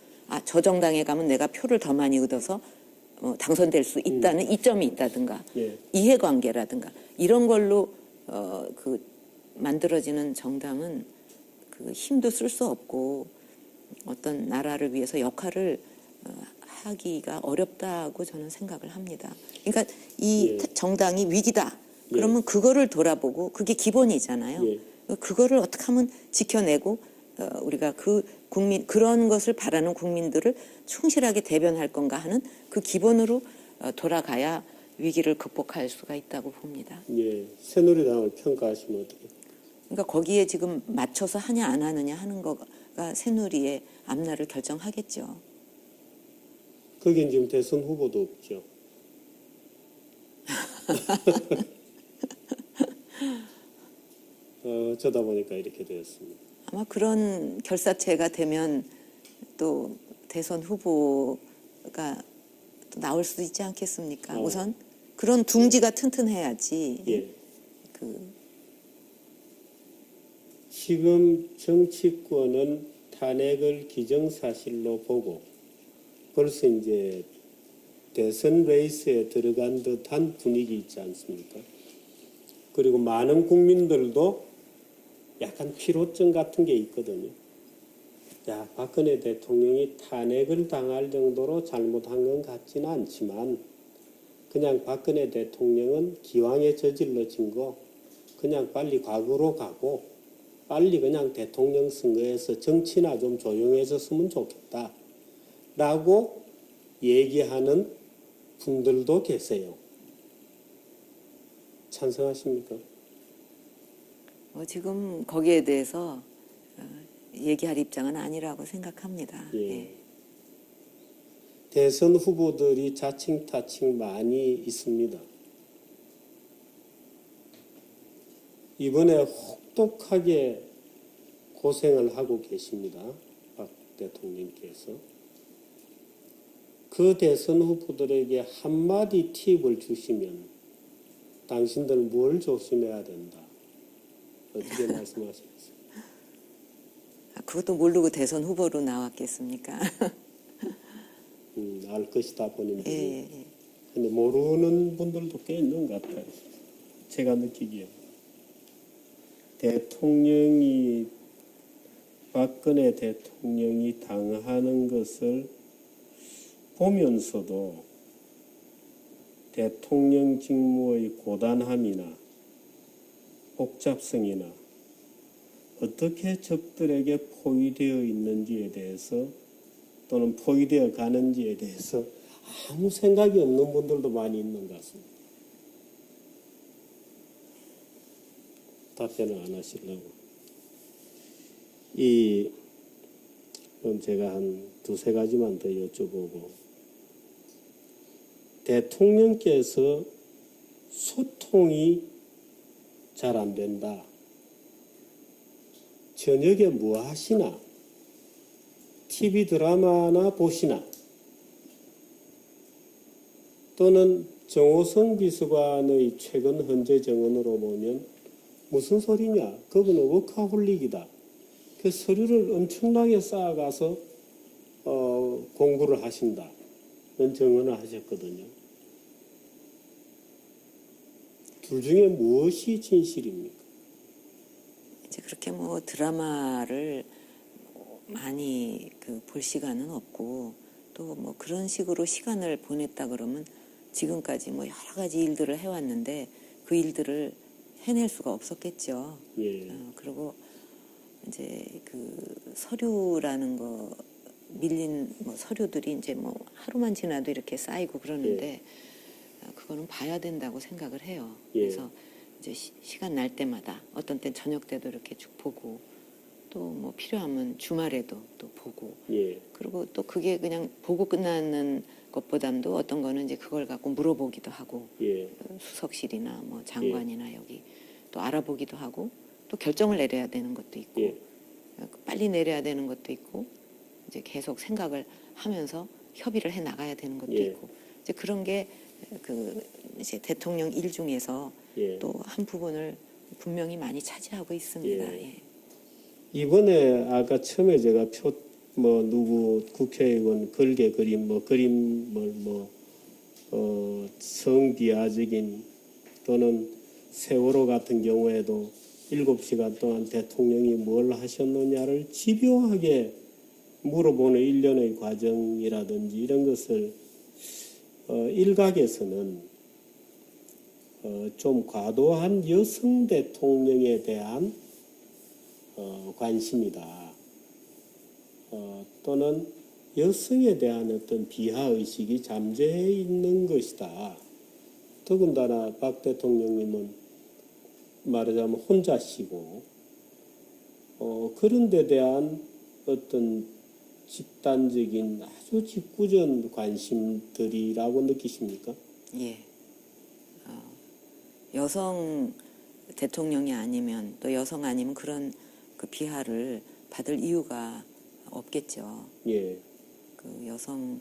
저 정당에 가면 내가 표를 더 많이 얻어서 당선될 수 있다는 이점이 있다든가 예. 이해관계라든가 이런 걸로 만들어지는 정당은 그 힘도 쓸 수 없고 어떤 나라를 위해서 역할을 하기가 어렵다고 저는 생각을 합니다. 그러니까 이 정당이 위기다. 그러면 그거를 돌아보고 그게 기본이잖아요. 그거를 어떻게 하면 지켜내고 우리가 그 국민 그런 것을 바라는 국민들을 충실하게 대변할 건가 하는 그 기본으로 돌아가야 위기를 극복할 수가 있다고 봅니다. 예. 새누리당을 평가하시면 어떻게? 그러니까 거기에 지금 맞춰서 하냐 안 하느냐 하는 거가 새누리의 앞날을 결정하겠죠. 거긴 지금 대선 후보도 없죠. 어쩌다 보니까 이렇게 되었습니다. 아마 그런 결사체가 되면 또 대선 후보가 또 나올 수도 있지 않겠습니까? 어. 우선 그런 둥지가 튼튼해야지. 예. 그 지금 정치권은 탄핵을 기정사실로 보고 벌써 이제 대선 레이스에 들어간 듯한 분위기 있지 않습니까? 그리고 많은 국민들도 약간 피로증 같은 게 있거든요. 야, 박근혜 대통령이 탄핵을 당할 정도로 잘못한 건 같지는 않지만 그냥 박근혜 대통령은 기왕에 저질러진 거 그냥 빨리 과거로 가고 빨리 그냥 대통령 선거에서 정치나 좀 조용해졌으면 좋겠다 라고 얘기하는 분들도 계세요. 찬성하십니까? 지금 거기에 대해서 얘기할 입장은 아니라고 생각합니다. 예. 예. 대선 후보들이 자칭타칭 많이 있습니다. 이번에 혹독하게 고생을 하고 계십니다. 박 대통령께서. 그 대선 후보들에게 한마디 팁을 주시면 당신들 뭘 조심해야 된다. 어떻게 말씀하시겠어요? 그것도 모르고 대선 후보로 나왔겠습니까? 알 것이다 본인들이. 예, 예. 근데 모르는 분들도 꽤 있는 것 같아요. 제가 느끼기에. 박근혜 대통령이 당하는 것을 보면서도 대통령 직무의 고단함이나 복잡성이나 어떻게 적들에게 포위되어 있는지에 대해서 또는 포위되어 가는지에 대해서 아무 생각이 없는 분들도 많이 있는 것 같습니다. 답변을 안 하시려고. 그럼 제가 한 두세 가지만 더 여쭤보고. 대통령께서 소통이 잘 안 된다. 저녁에 뭐 하시나? TV 드라마나 보시나? 또는 정호성 비서관의 최근 현재 정언으로 보면 무슨 소리냐? 그분은 워커홀릭이다. 그 서류를 엄청나게 쌓아가서 공부를 하신다. 는 정언을 하셨거든요. 둘 중에 무엇이 진실입니까? 이제 그렇게 뭐 드라마를 많이 볼 시간은 없고 또 뭐 그런 식으로 시간을 보냈다 그러면 지금까지 뭐 여러 가지 일들을 해왔는데 그 일들을 해낼 수가 없었겠죠. 예. 그리고 이제 서류라는 거 밀린 뭐 서류들이 이제 뭐 하루만 지나도 이렇게 쌓이고 그러는데 그거는 봐야 된다고 생각을 해요. 예. 그래서 이제 시간 날 때마다 어떤 땐 저녁 때도 이렇게 쭉 보고 또 뭐 필요하면 주말에도 또 보고 예. 그리고 또 그게 그냥 보고 끝나는 것보담도 어떤 거는 이제 그걸 갖고 물어보기도 하고 예. 수석실이나 뭐 장관이나 여기 또 알아보기도 하고 또 결정을 내려야 되는 것도 있고 예. 빨리 내려야 되는 것도 있고 이제 계속 생각을 하면서 협의를 해 나가야 되는 것도 예. 있고 이제 그런 게 이제 대통령 일 중에서 예. 또 한 부분을 분명히 많이 차지하고 있습니다. 예. 예. 이번에 아까 처음에 제가 누구 국회의원 걸개 그림 성비하적인 또는 세월호 같은 경우에도 7시간 동안 대통령이 뭘 하셨느냐를 집요하게 물어보는 일련의 과정이라든지 이런 것을 일각에서는 좀 과도한 여성 대통령에 대한 관심이다. 또는 여성에 대한 어떤 비하의식이 잠재해 있는 것이다. 더군다나 박 대통령님은 말하자면 혼자시고 그런 데 대한 어떤 집단적인 아주 직구전 관심들이라고 느끼십니까? 예. 여성 대통령이 아니면 또 여성 아니면 그런 그 비하를 받을 이유가 없겠죠. 예. 그 여성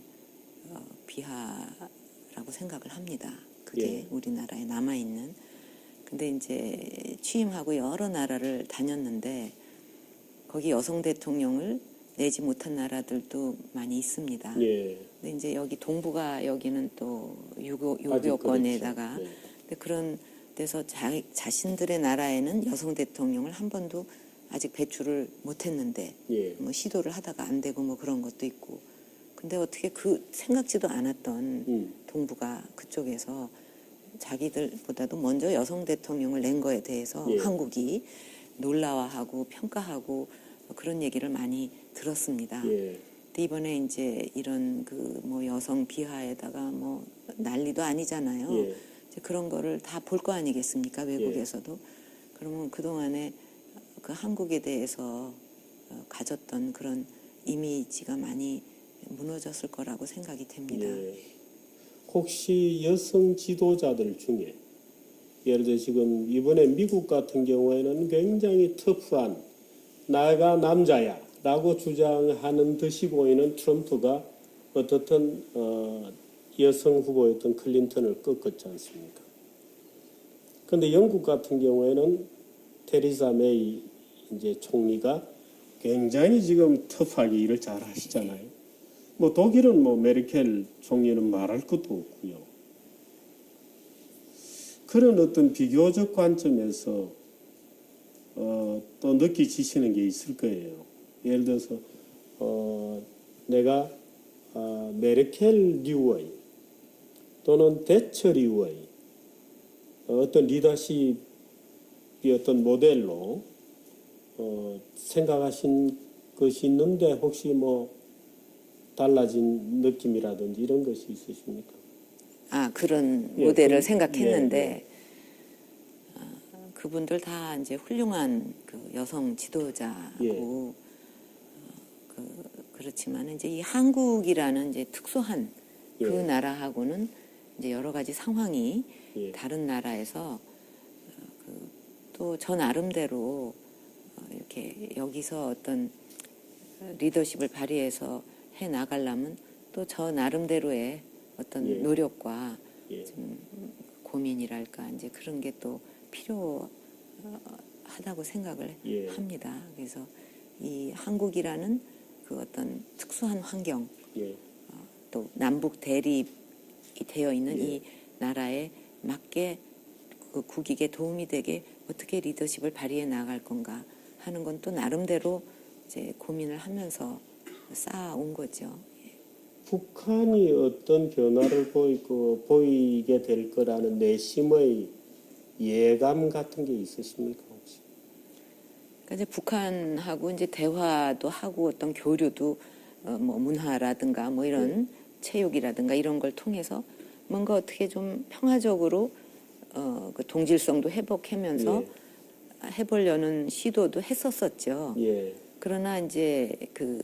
비하라고 생각을 합니다. 그게 예. 우리나라에 남아 있는. 근데 이제 취임하고 여러 나라를 다녔는데 거기 여성 대통령을 내지 못한 나라들도 많이 있습니다. 예. 근데 이제 여기 동북아 여기는 또 아직 유교권에다가 그렇죠. 예. 근데 그런 데서 자신들의 나라에는 여성 대통령을 한 번도 아직 배출을 못했는데 예. 뭐 시도를 하다가 안 되고 뭐 그런 것도 있고 근데 어떻게 그 생각지도 않았던 동북아 그쪽에서 자기들보다도 먼저 여성 대통령을 낸 거에 대해서 예. 한국이 놀라워하고 평가하고 그런 얘기를 많이 들었습니다. 예. 근데 이번에 이제 이런 그 뭐 여성 비하에다가 뭐 난리도 아니잖아요. 예. 이제 그런 거를 다 볼 거 아니겠습니까? 외국에서도. 그러면 그동안에 그 한국에 대해서 가졌던 그런 이미지가 많이 무너졌을 거라고 생각이 됩니다. 예. 혹시 여성 지도자들 중에 예를 들어 지금 이번에 미국 같은 경우에는 굉장히 터프한 나가 남자야 라고 주장하는 듯이 보이는 트럼프가 어떻든 여성 후보였던 클린턴을 꺾었지 않습니까? 그런데 영국 같은 경우에는 테리사 메이 이제 총리가 굉장히 지금 터프하게 일을 잘 하시잖아요. 뭐 독일은 뭐 메르켈 총리는 말할 것도 없고요. 그런 어떤 비교적 관점에서 또 느끼시는 게 있을 거예요. 예를 들어서 내가 메르켈류의 또는 대처류의 어떤 리더십이 어떤 모델로 생각하신 것이 있는데 혹시 뭐 달라진 느낌이라든지 이런 것이 있으십니까? 아, 그런 예, 모델을 그- 생각했는데 예, 예. 그분들 다 이제 훌륭한 그 여성 지도자고 예. 그렇지만 이제 이 한국이라는 이제 특수한 그 예. 나라하고는 이제 여러 가지 상황이 예. 다른 나라에서 또 저 나름대로 이렇게 여기서 어떤 리더십을 발휘해서 해 나가려면 또 저 나름대로의 어떤 예. 노력과 예. 좀 고민이랄까 이제 그런 게 또 필요하다고 생각을 예. 합니다. 그래서 이 한국이라는 그 어떤 특수한 환경 예. 또 남북 대립이 되어 있는 예. 이 나라에 맞게 그 국익에 도움이 되게 어떻게 리더십을 발휘해 나갈 건가 하는 건 또 나름대로 이제 고민을 하면서 쌓아온 거죠. 북한이 어떤 변화를 보이게 될 거라는 내심의 예감 같은 게 있으십니까 혹시? 그러니까 이제 북한하고 이제 대화도 하고 어떤 교류도 뭐 문화라든가 뭐 이런 체육이라든가 이런 걸 통해서 뭔가 어떻게 좀 평화적으로 그 동질성도 회복하면서 해보려는 시도도 했었었죠. 예. 그러나 이제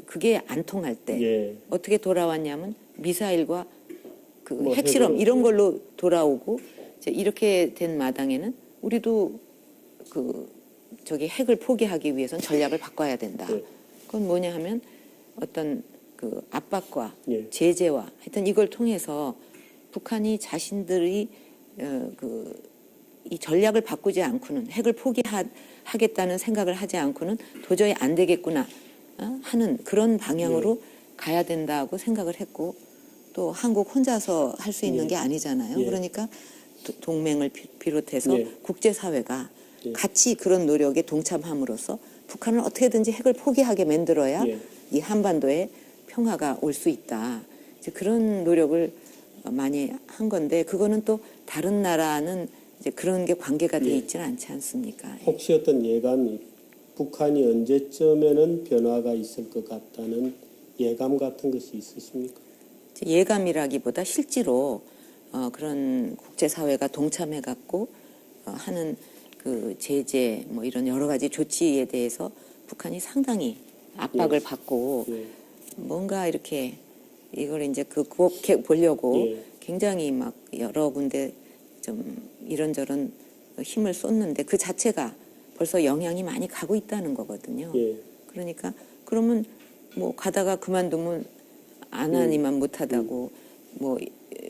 그게 안 통할 때 예. 어떻게 돌아왔냐면 미사일과 그 뭐 핵실험 핵으로, 이런 예. 걸로 돌아오고 이제 이렇게 된 마당에는 우리도 그 저기 핵을 포기하기 위해서는 전략을 바꿔야 된다. 예. 그건 뭐냐 하면 어떤 그 압박과 예. 제재와 하여튼 이걸 통해서 북한이 자신들이 이 전략을 바꾸지 않고는 핵을 포기하겠다는 생각을 하지 않고는 도저히 안 되겠구나 하는 그런 방향으로 가야 된다고 생각을 했고 또 한국 혼자서 할 수 있는 게 아니잖아요. 예. 그러니까 동맹을 비롯해서 예. 국제사회가 예. 같이 그런 노력에 동참함으로써 북한을 어떻게든지 핵을 포기하게 만들어야 예. 이 한반도에 평화가 올 수 있다. 이제 그런 노력을 많이 한 건데 그거는 또 다른 나라는 이제 그런 게 관계가 돼 예. 있지는 않지 않습니까? 혹시 어떤 예감이 북한이 언제쯤에는 변화가 있을 것 같다는 예감 같은 것이 있으십니까? 예감이라기보다 실제로 그런 국제사회가 동참해갖고 하는 그 제재 뭐 이런 여러 가지 조치에 대해서 북한이 상당히 압박을 받고 예. 뭔가 이렇게 이걸 이제 극복해 보려고 예. 굉장히 막 여러 군데 좀 이런저런 힘을 쏟는데 그 자체가 벌써 영향이 많이 가고 있다는 거거든요. 예. 그러니까 그러면 뭐 가다가 그만두면 안 하니만 못하다고 뭐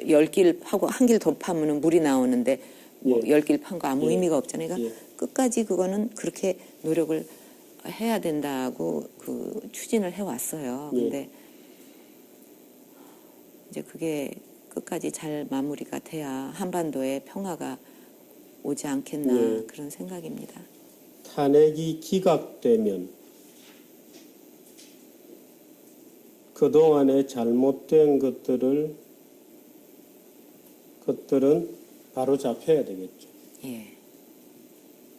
10길 하고 한 길 더 파면은 물이 나오는데 뭐 예. 10길 판 거 아무 예. 의미가 없잖아요. 그러니까 예. 끝까지 그거는 그렇게 노력을 해야 된다고 그 추진을 해왔어요. 예. 근데 이제 그게 끝까지 잘 마무리가 돼야 한반도에 평화가 오지 않겠나 예. 그런 생각입니다. 탄핵이 기각되면 그동안에 잘못된 것들은 바로 잡혀야 되겠죠. 예.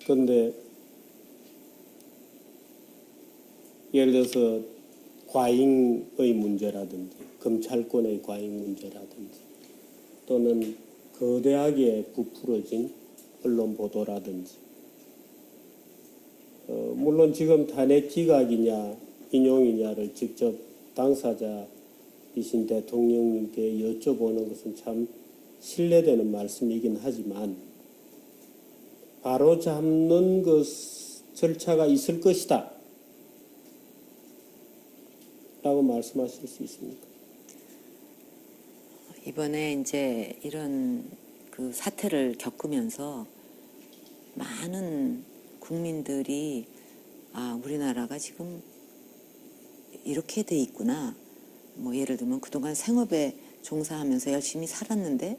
그런데 예를 들어서 과잉의 문제라든지 검찰권의 과잉 문제라든지 또는 거대하게 부풀어진 언론 보도라든지 물론 지금 탄핵 기각이냐 인용이냐를 직접 당사자이신 대통령님께 여쭤보는 것은 참 신뢰되는 말씀이긴 하지만 바로 잡는 그 절차가 있을 것이다 라고 말씀하실 수 있습니까? 이번에 이제 이런 그 사태를 겪으면서 많은 국민들이 우리나라가 지금 이렇게 돼 있구나. 뭐 예를 들면 그동안 생업에 종사하면서 열심히 살았는데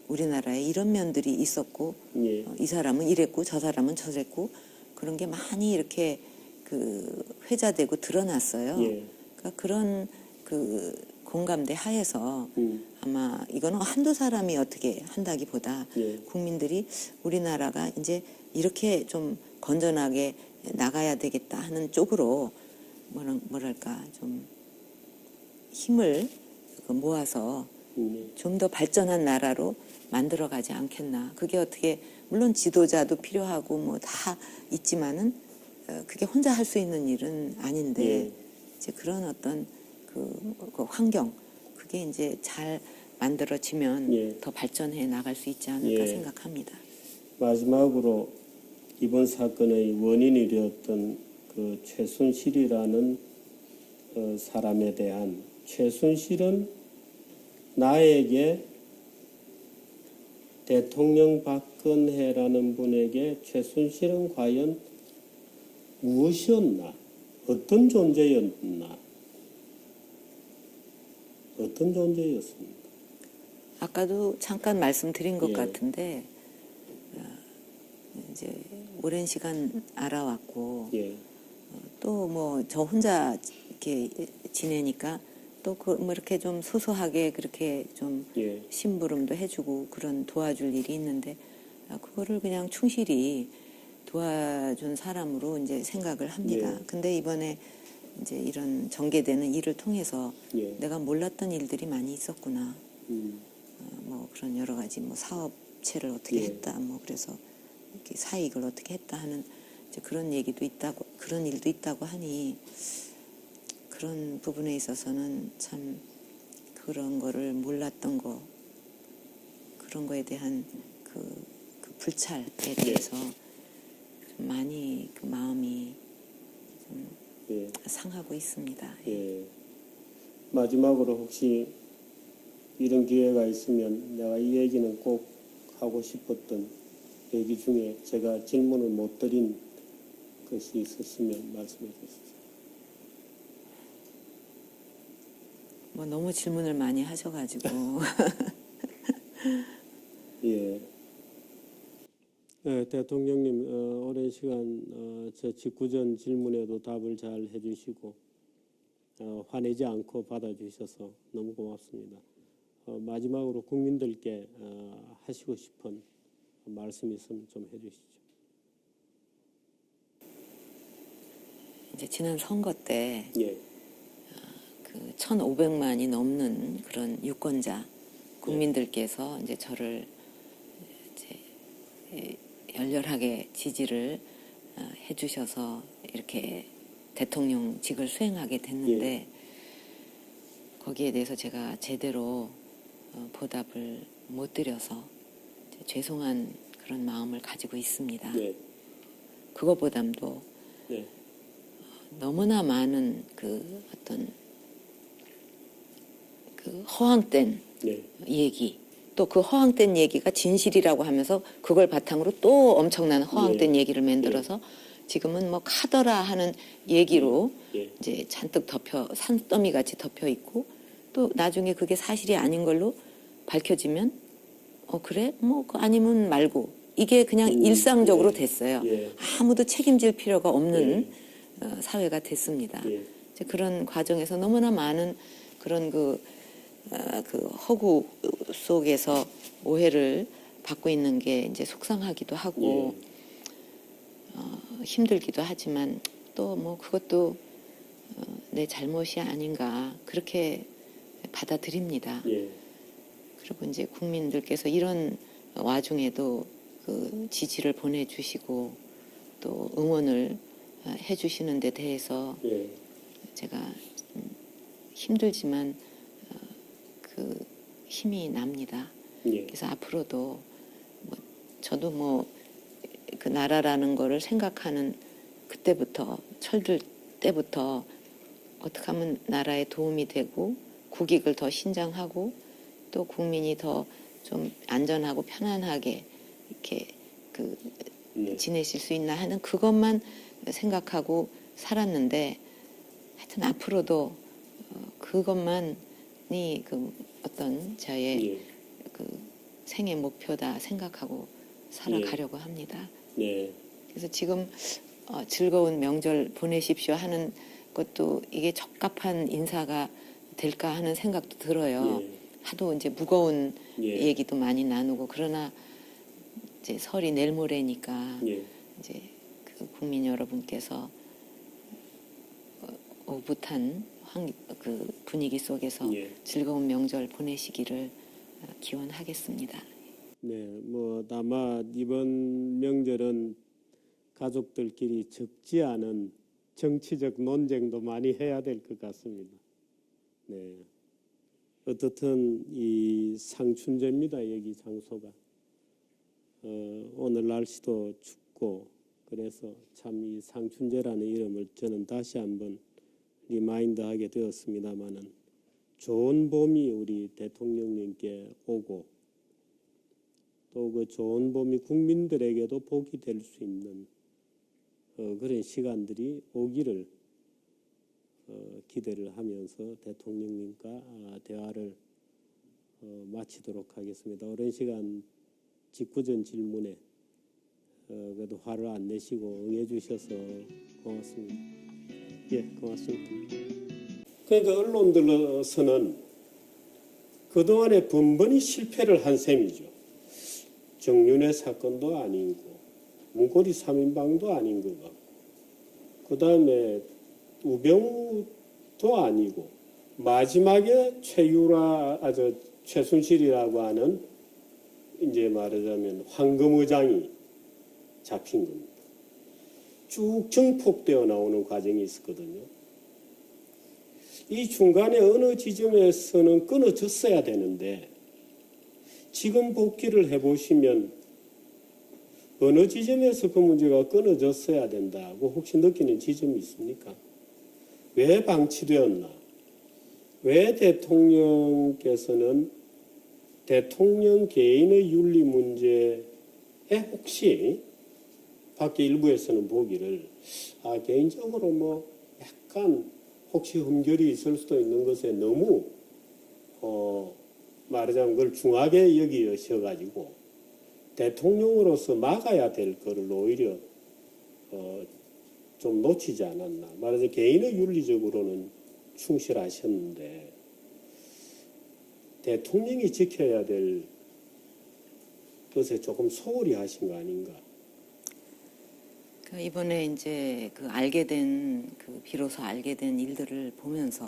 우리나라에 이런 면들이 있었고 예. 이 사람은 이랬고 저 사람은 저랬고 그런 게 많이 이렇게 그 회자되고 드러났어요. 예. 그러니까 그런 그 공감대 하에서 음. 아마 이거는 한두 사람이 어떻게 한다기보다 예. 국민들이 우리나라가 이제 이렇게 좀 건전하게 나가야 되겠다 하는 쪽으로 뭐랄까 좀 힘을 모아서 좀 더 발전한 나라로 만들어가지 않겠나. 그게 어떻게 물론 지도자도 필요하고 뭐 다 있지만은 그게 혼자 할 수 있는 일은 아닌데 예. 이제 그런 어떤 그 환경 그게 이제 잘 만들어지면 예. 더 발전해 나갈 수 있지 않을까 예. 생각합니다. 마지막으로 이번 사건의 원인이 되었던 그 최순실이라는 사람에 대한 최순실은 나에게 대통령 박근혜라는 분에게 최순실은 과연 무엇이었나? 어떤 존재였나? 어떤 존재였습니까? 아까도 잠깐 말씀드린 것 예. 같은데 이제 오랜 시간 알아왔고 예. 또 뭐 저 혼자 이렇게 지내니까 또 뭐 이렇게 좀 소소하게 그렇게 좀 예. 심부름도 해주고 그런 도와줄 일이 있는데 그거를 그냥 충실히 도와준 사람으로 이제 생각을 합니다. 예. 근데 이번에 이제 이런 전개되는 일을 통해서 예. 내가 몰랐던 일들이 많이 있었구나. 음. 뭐 그런 여러 가지 뭐 사업체를 어떻게 예. 했다. 뭐 그래서 이렇게 사익을 어떻게 했다 하는 이제 그런 얘기도 있다고 그런 일도 있다고 하니 그런 부분에 있어서는 참 그런 거를 몰랐던 거 그런 거에 대한 그 불찰에 대해서 좀 많이 그 마음이 좀 예. 상하고 있습니다. 예. 마지막으로 혹시 이런 기회가 있으면 내가 이 얘기는 꼭 하고 싶었던 얘기 중에 제가 질문을 못 드린 것이 있었으면 말씀해 주시죠. 뭐 너무 질문을 많이 하셔가지고 예. 대통령님 오랜 시간 제 직구전 질문에도 답을 잘 해주시고 화내지 않고 받아주셔서 너무 고맙습니다. 마지막으로 국민들께 하시고 싶은 말씀 있으면 좀 해주시죠. 이제 지난 선거 때 예. 그 1,500만이 넘는 그런 유권자 국민들께서 이제 저를 이제 열렬하게 지지를 해주셔서 이렇게 대통령직을 수행하게 됐는데 거기에 대해서 제가 제대로 보답을 못 드려서 죄송한 그런 마음을 가지고 있습니다. 네. 그것보담도 네. 너무나 많은 그 어떤 그 허황된 네. 얘기, 또 그 허황된 얘기가 진실이라고 하면서 그걸 바탕으로 또 엄청난 허황된 얘기를 만들어서 지금은 뭐 카더라 하는 얘기로 이제 잔뜩 산더미 같이 덮여 있고, 또 나중에 그게 사실이 아닌 걸로 밝혀지면 그래? 뭐 아니면 말고, 이게 그냥 일상적으로 됐어요. 아무도 책임질 필요가 없는 사회가 됐습니다. 이제 그런 과정에서 너무나 많은 그런 그 허구 속에서 오해를 받고 있는 게 이제 속상하기도 하고 힘들기도 하지만, 또 뭐 그것도 내 잘못이 아닌가 그렇게 받아들입니다. 그리고 이제 국민들께서 이런 와중에도 그 지지를 보내주시고 또 응원을 해주시는 데 대해서 제가 힘들지만 그 힘이 납니다. 그래서 앞으로도 저도 뭐 그 나라라는 거를 생각하는 그때부터, 철들 때부터 어떻게 하면 나라에 도움이 되고 국익을 더 신장하고 또 국민이 더 좀 안전하고 편안하게 이렇게 지내실 수 있나 하는 그것만 생각하고 살았는데, 하여튼 앞으로도 그것만이 그 어떤 저의 그 생애 목표다 생각하고 살아가려고 합니다. 그래서 지금 즐거운 명절 보내십시오 하는 것도 이게 적합한 인사가 될까 하는 생각도 들어요. 하도 이제 무거운 얘기도 많이 나누고, 그러나 이제 설이 내일 모레니까 이제 그 국민 여러분께서 오붓한 그 분위기 속에서 즐거운 명절 보내시기를 기원하겠습니다. 네, 뭐 아마 이번 명절은 가족들끼리 적지 않은 정치적 논쟁도 많이 해야 될 것 같습니다. 네, 어떻든 이 상춘제입니다. 여기 장소가 오늘 날씨도 춥고 그래서 참 이 상춘제라는 이름을 저는 다시 한번 리마인드하게 되었습니다마는, 좋은 봄이 우리 대통령님께 오고 또 그 좋은 봄이 국민들에게도 복이 될 수 있는 그런 시간들이 오기를 기대를 하면서 대통령님과 대화를 마치도록 하겠습니다. 오랜 시간 직구전 질문에 그래도 화를 안 내시고 응해 주셔서 고맙습니다. 예, 고맙습니다. 그러니까 언론들로서는 그동안에 번번이 실패를 한 셈이죠. 정윤회 사건도 아니고 문고리 3인방도 아닌 것 같고, 그 다음에 우병우도 아니고 마지막에 최순실이라고 하는 이제 말하자면 황금의장이 잡힌 겁니다. 쭉 정폭되어 나오는 과정이 있었거든요. 이 중간에 어느 지점에서는 끊어졌어야 되는데, 지금 복귀를 해보시면 어느 지점에서 그 문제가 끊어졌어야 된다고 혹시 느끼는 지점이 있습니까? 왜 방치되었나? 왜 대통령께서는 대통령 개인의 윤리 문제에 혹시 밖에 일부에서는 보기를 개인적으로 뭐 약간 혹시 흠결이 있을 수도 있는 것에 너무 말하자면 그걸 중하게 여기셔가지고 대통령으로서 막아야 될 거를 오히려 좀 놓치지 않았나. 말하자면 개인의 윤리적으로는 충실하셨는데 대통령이 지켜야 될 것에 조금 소홀히 하신 거 아닌가. 이번에 이제 비로소 알게 된 일들을 보면서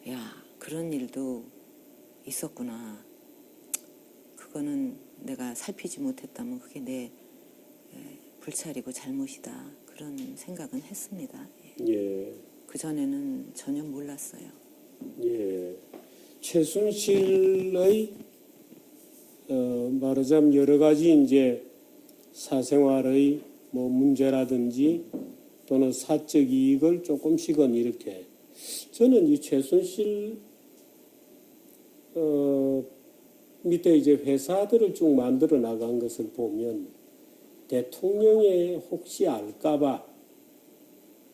야, 그런 일도 있었구나. 그거는 내가 살피지 못했다면 그게 내 불찰이고 잘못이다. 그런 생각은 했습니다. 그전에는 전혀 몰랐어요. 최순실의 말하자면 여러 가지 이제 사생활의 뭐 문제라든지 또는 사적 이익을 조금씩은 이렇게, 저는 이 최순실 밑에 이제 회사들을 쭉 만들어 나간 것을 보면 대통령이 혹시 알까봐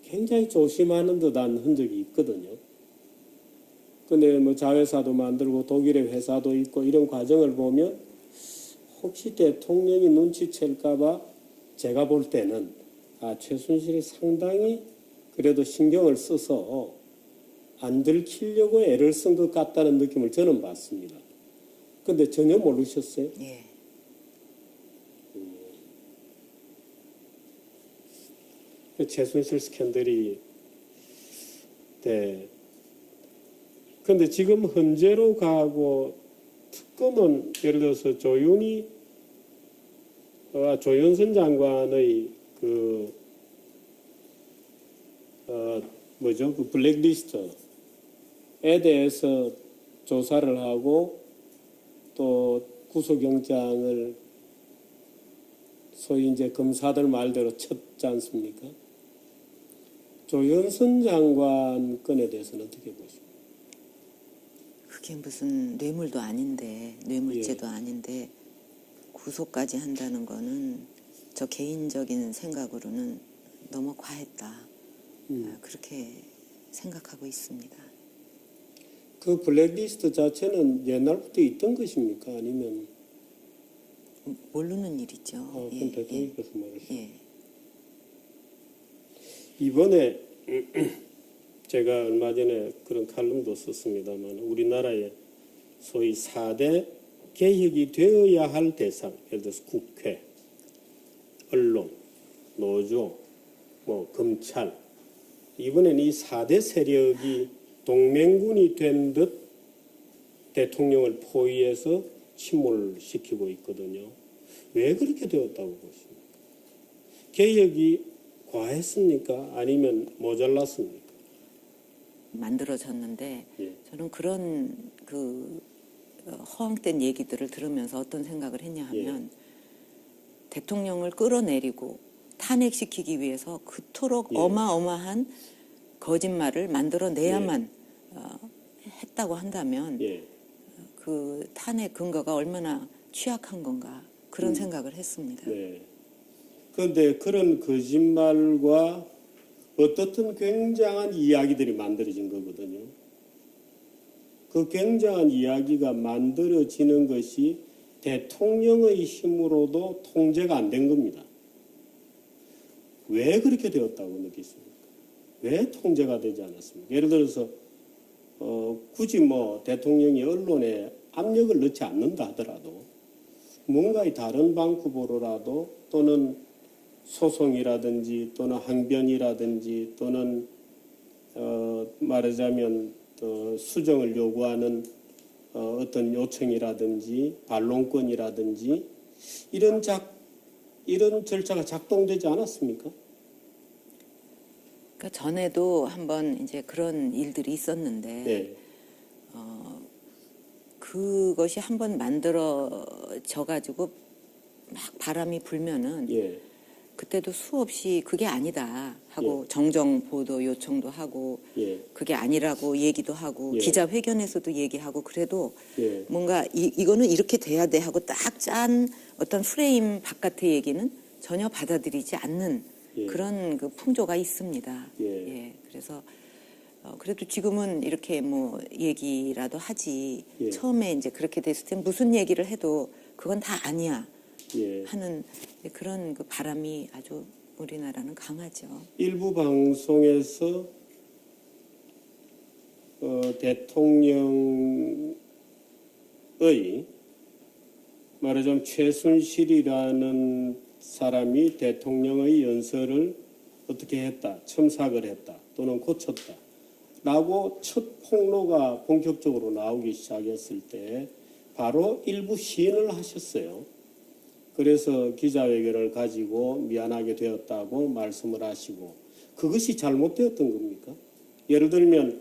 굉장히 조심하는 듯한 흔적이 있거든요. 근데 뭐 자회사도 만들고 독일의 회사도 있고 이런 과정을 보면 혹시 대통령이 눈치챌까봐 제가 볼 때는 최순실이 상당히 그래도 신경을 써서 안 들키려고 애를 쓴 것 같다는 느낌을 저는 받습니다. 근데 전혀 모르셨어요? 예. 최순실 스캔들이 근데 지금 헌재로 가고 특검은 예를 들어서 조윤선 장관의 그 블랙리스트에 대해서 조사를 하고 또 구속영장을 소위 이제 검사들 말대로 쳤지 않습니까? 조윤선 장관 건에 대해서는 어떻게 보십니까? 그게 무슨 뇌물도 아닌데, 뇌물죄도 아닌데 구속까지 한다는 거는 저 개인적인 생각으로는 너무 과했다. 그렇게 생각하고 있습니다. 그 블랙리스트 자체는 옛날부터 있던 것입니까? 아니면 모르는 일이죠. 그건 대통령께서 말하시죠. 예. 이번에 제가 얼마 전에 그런 칼럼도 썼습니다만 우리나라의 소위 4대 개혁이 되어야 할 대상, 예를 들어서 국회, 언론, 노조, 검찰, 이번엔 이 4대 세력이 동맹군이 된 듯 대통령을 포위해서 침몰시키고 있거든요. 왜 그렇게 되었다고 보십니까? 개혁이 과했습니까? 아니면 모자랐습니까? 만들어졌는데 예. 저는 그런 허황된 얘기들을 들으면서 어떤 생각을 했냐 하면 대통령을 끌어내리고 탄핵시키기 위해서 그토록 어마어마한 거짓말을 만들어내야만 했다고 한다면 그 탄핵 근거가 얼마나 취약한 건가 그런 생각을 했습니다. 네. 그런데 그런 거짓말과 어떻든 굉장한 이야기들이 만들어진 거거든요. 그 굉장한 이야기가 만들어지는 것이 대통령의 힘으로도 통제가 안 된 겁니다. 왜 그렇게 되었다고 느끼십니까? 왜 통제가 되지 않았습니까? 예를 들어서 굳이 대통령이 언론에 압력을 넣지 않는다 하더라도 뭔가의 다른 방법으로라도 또는 소송이라든지 또는 항변이라든지 또는 말하자면 수정을 요구하는 어떤 요청이라든지 반론권이라든지 이런 절차가 작동되지 않았습니까? 그러니까 전에도 한번 이제 그런 일들이 있었는데 그것이 한번 만들어져 가지고 막 바람이 불면은 그때도 수없이 그게 아니다 하고 정정 보도 요청도 하고 그게 아니라고 얘기도 하고 기자회견에서도 얘기하고 그래도 뭔가 이거는 이렇게 돼야 돼 하고 딱 짠 어떤 프레임 바깥의 얘기는 전혀 받아들이지 않는 그런 그 풍조가 있습니다. 그래서 그래도 지금은 이렇게 얘기라도 하지 처음에 이제 그렇게 됐을 때 무슨 얘기를 해도 그건 다 아니야. 하는 그런 그 바람이 아주 우리나라는 강하죠. 일부 방송에서 대통령의 말하자면 최순실이라는 사람이 대통령의 연설을 어떻게 했다, 첨삭을 했다, 또는 고쳤다 라고 첫 폭로가 본격적으로 나오기 시작했을 때 바로 일부 시인을 하셨어요. 그래서 기자회견을 가지고 미안하게 되었다고 말씀을 하시고 그것이 잘못되었던 겁니까? 예를 들면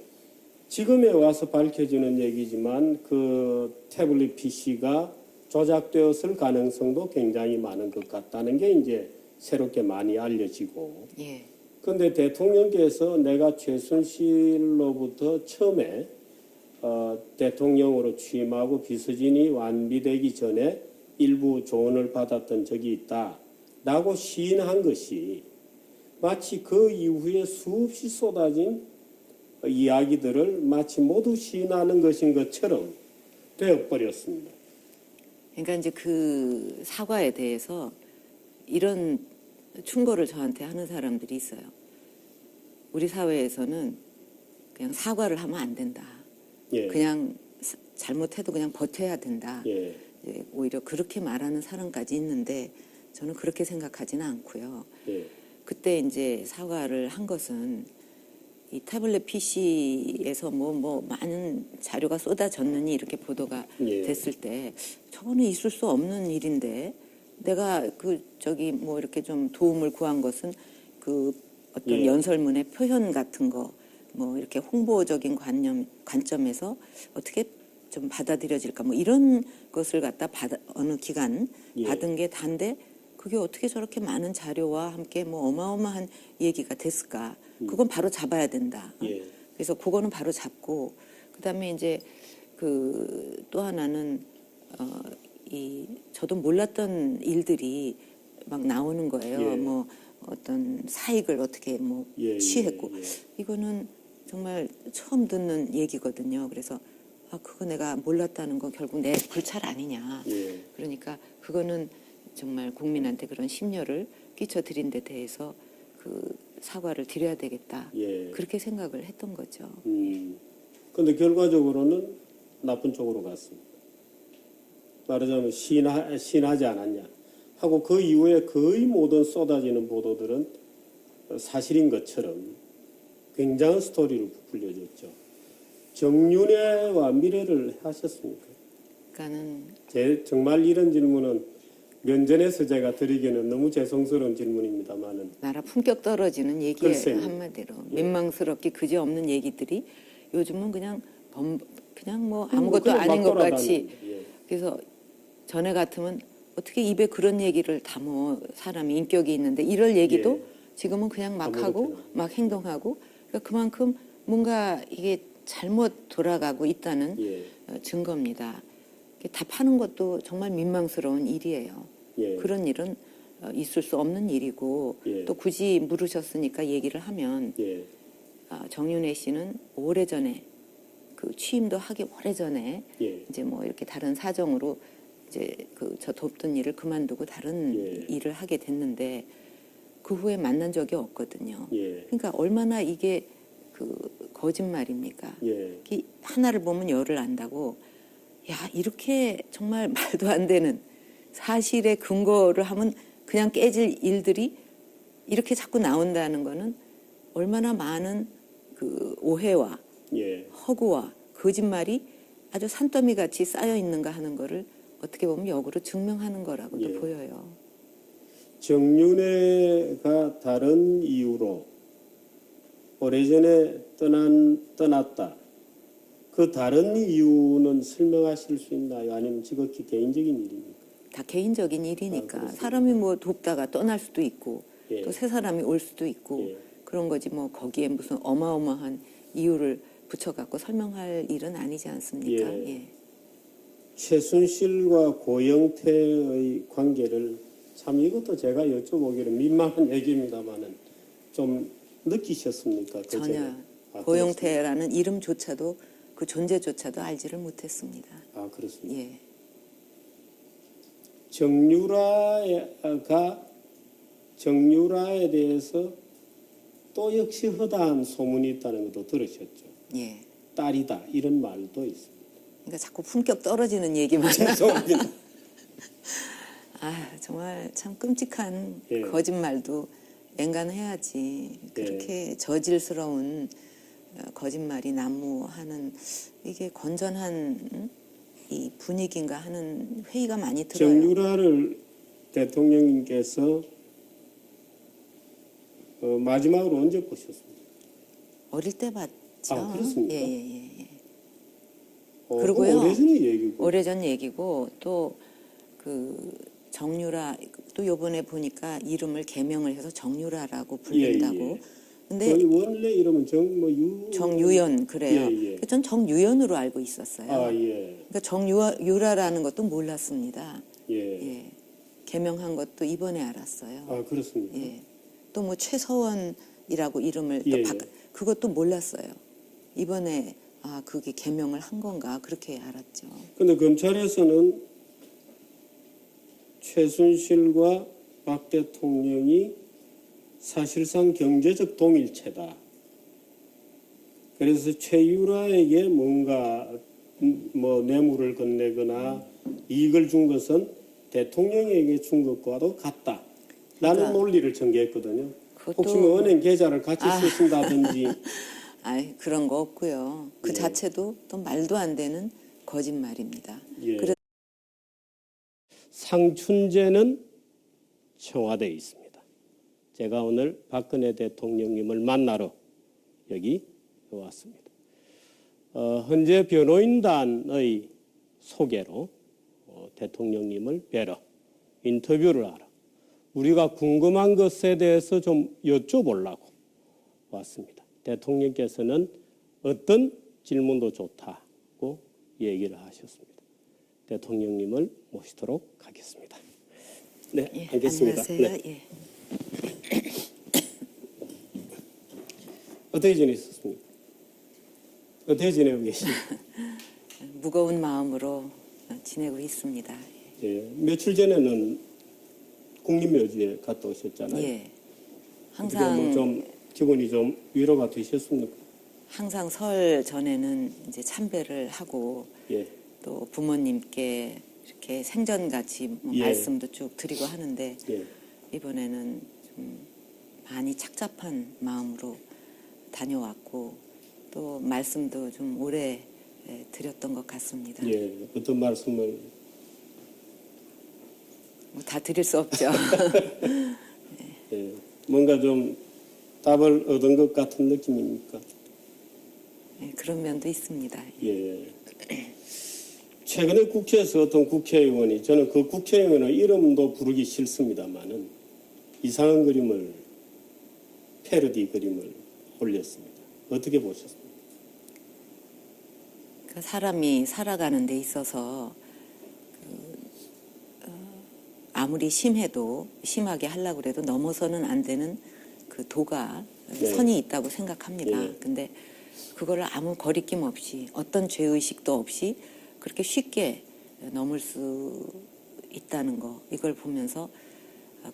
지금에 와서 밝혀지는 얘기지만 그 태블릿 PC가 조작되었을 가능성도 굉장히 많은 것 같다는 게 이제 새롭게 많이 알려지고 그런데 대통령께서 내가 최순실로부터 처음에 대통령으로 취임하고 비서진이 완비되기 전에 일부 조언을 받았던 적이 있다라고 시인한 것이 마치 그 이후에 수없이 쏟아진 이야기들을 마치 모두 시인하는 것인 것처럼 되어버렸습니다. 그러니까 이제 그 사과에 대해서 이런 충고를 저한테 하는 사람들이 있어요. 우리 사회에서는 그냥 사과를 하면 안 된다. 예. 그냥 잘못해도 그냥 버텨야 된다. 예. 이제 오히려 그렇게 말하는 사람까지 있는데 저는 그렇게 생각하지는 않고요. 예. 그때 이제 사과를 한 것은 이 태블릿 PC에서 뭐 많은 자료가 쏟아졌느니 이렇게 보도가 예. 됐을 때 저거는 있을 수 없는 일인데 내가 뭐 이렇게 좀 도움을 구한 것은 그 어떤 예. 연설문의 표현 같은 거 뭐 이렇게 홍보적인 관점에서 어떻게 좀 받아들여질까 뭐 이런 것을 갖다 어느 기간 예. 받은 게 단데 그게 어떻게 저렇게 많은 자료와 함께 뭐 어마어마한 얘기가 됐을까? 그건 바로 잡아야 된다. 예. 그래서 그거는 바로 잡고 그다음에 이제 그 또 하나는 저도 몰랐던 일들이 막 나오는 거예요. 예. 뭐 어떤 사익을 어떻게 뭐 예, 취했고 예, 예. 이거는 정말 처음 듣는 얘기거든요. 그래서 그거 내가 몰랐다는 건 결국 내 불찰 아니냐. 예. 그러니까 그거는 정말 국민한테 그런 심려를 끼쳐드린 데 대해서 그 사과를 드려야 되겠다. 예. 그렇게 생각을 했던 거죠. 근데 결과적으로는 나쁜 쪽으로 갔습니다. 말하자면 시인하지 않았냐 하고 그 이후에 거의 모든 쏟아지는 보도들은 사실인 것처럼 굉장한 스토리를 부풀려줬죠. 정윤회와 미래를 하셨습니까? 그러니까는 정말 이런 질문은 면전에서 제가 드리기는 너무 죄송스러운 질문입니다만은 나라 품격 떨어지는 얘기예요. 글쎄요. 한마디로 예. 민망스럽게 그지없는 얘기들이 요즘은 그냥 뭐 아무것도 그냥 아닌 막 것 같이 돌아다니는, 예. 그래서 전에 같으면 어떻게 입에 그런 얘기를 담어 사람이 인격이 있는데 이럴 얘기도 예. 지금은 그냥 막 하고 아무렇게나. 막 행동하고 그러니까 그만큼 뭔가 이게 잘못 돌아가고 있다는 예. 증거입니다. 답하는 것도 정말 민망스러운 일이에요. 예. 그런 일은 있을 수 없는 일이고 예. 또 굳이 물으셨으니까 얘기를 하면 예. 정윤회 씨는 오래전에 그 취임도 하기 오래전에 예. 이제 뭐 이렇게 다른 사정으로 이제 저 돕던 일을 그만두고 다른 예. 일을 하게 됐는데 그 후에 만난 적이 없거든요. 예. 그러니까 얼마나 이게 그 거짓말입니까? 예. 하나를 보면 열을 안다고 야 이렇게 정말 말도 안 되는 사실의 근거를 하면 그냥 깨질 일들이 이렇게 자꾸 나온다는 거는 얼마나 많은 그 오해와 예. 허구와 거짓말이 아주 산더미 같이 쌓여 있는가 하는 거를 어떻게 보면 역으로 증명하는 거라고도 예. 보여요. 정윤회가 다른 이유로 오래전에 떠났다. 그 다른 이유는 설명하실 수 있나요? 아니면 지극히 개인적인 일입니까? 다 개인적인 일이니까 그렇습니까? 사람이 뭐 돕다가 떠날 수도 있고 예. 또 새 사람이 올 수도 있고 예. 그런 거지 뭐 거기에 무슨 어마어마한 이유를 붙여갖고 설명할 일은 아니지 않습니까? 예. 예. 최순실과 고영태의 관계를 참 이것도 제가 여쭤보기로 민망한 얘기입니다만은 좀 느끼셨습니까? 그 전혀 전에? 고영태라는 이름조차도 그 존재조차도 알지를 못했습니다. 아, 그렇습니다. 예. 정유라에 대해서 또 역시 허다한 소문이 있다는 것도 들으셨죠. 예. 딸이다 이런 말도 있습니다. 그러니까 자꾸 품격 떨어지는 얘기만. 죄송합니다. 정말 참 끔찍한 예. 거짓말도 엔간해야지. 그렇게 저질스러운 거짓말이 난무하는 이게 건전한 이 분위기인가 하는 회의가 많이 들어요. 정유라를 대통령님께서 마지막으로 언제 보셨습니까? 어릴 때 봤죠. 아, 그렇습니까? 예. 그리고요. 오래전의 얘기고. 오래전 얘기고 또 그 정유라 또 요번에 보니까 이름을 개명을 해서 정유라라고 부른다고 근데 거의 원래 이름은 정뭐유 정유연 그래요. 예, 예. 전 정유연으로 알고 있었어요. 아, 예. 그러니까 정유라라는 것도 몰랐습니다. 예. 예. 개명한 것도 이번에 알았어요. 아, 그렇습니까? 예. 또 뭐 최서원이라고 이름을 또 예, 그것도 몰랐어요. 이번에 그게 개명을 한 건가 그렇게 알았죠. 근데 검찰에서는 최순실과 박 대통령이 사실상 경제적 동일체다. 그래서 최유라에게 뭔가 뭐 뇌물을 건네거나 이익을 준 것은 대통령에게 준 것과도 같다. 라는 그러니까 논리를 전개했거든요. 그것도- 혹시 뭐 은행 계좌를 같이 쓰신다든지 아이, 그런 거 없고요. 그 예. 자체도 또 말도 안 되는 거짓말입니다. 예. 그래- 상춘제는 청와대에 있습니다. 제가 오늘 박근혜 대통령님을 만나러 여기 왔습니다. 현재 변호인단의 소개로 대통령님을 뵈러 인터뷰를 하러 우리가 궁금한 것에 대해서 좀 여쭤보려고 왔습니다. 대통령께서는 어떤 질문도 좋다고 얘기를 하셨습니다. 대통령님을 모시도록 하겠습니다. 네, 예, 알겠습니다. 안녕하세요. 네. 예. 어떻게 지내셨습니까? 어떻게 지내고 계십니까? 무거운 마음으로 지내고 있습니다. 예, 며칠 전에는 국립묘지에 갔다 오셨잖아요. 예. 어떻게 뭐좀 기분이 좀 위로가 되셨습니까? 항상 설 전에는 이제 참배를 하고 예, 또 부모님께 이렇게 생전같이 뭐 예. 말씀도 쭉 드리고 하는데 예, 이번에는 좀 많이 착잡한 마음으로 다녀왔고 또 말씀도 좀 오래 드렸던 것 같습니다. 예. 어떤 말씀을? 뭐 다 드릴 수 없죠. 예, 뭔가 좀 답을 얻은 것 같은 느낌입니까? 예, 그런 면도 있습니다. 예. 최근에 국회에서 어떤 국회의원이, 저는 그 국회의원의 이름도 부르기 싫습니다만은 이상한 그림을, 패러디 그림을 올렸습니다. 어떻게 보셨습니까? 그러니까 사람이 살아가는 데 있어서 아무리 심해도 심하게 하려고 해도 넘어서는 안 되는 그 도가 네. 선이 있다고 생각합니다. 네. 근데 그거를 아무 거리낌 없이 어떤 죄의식도 없이 그렇게 쉽게 넘을 수 있다는 거 이걸 보면서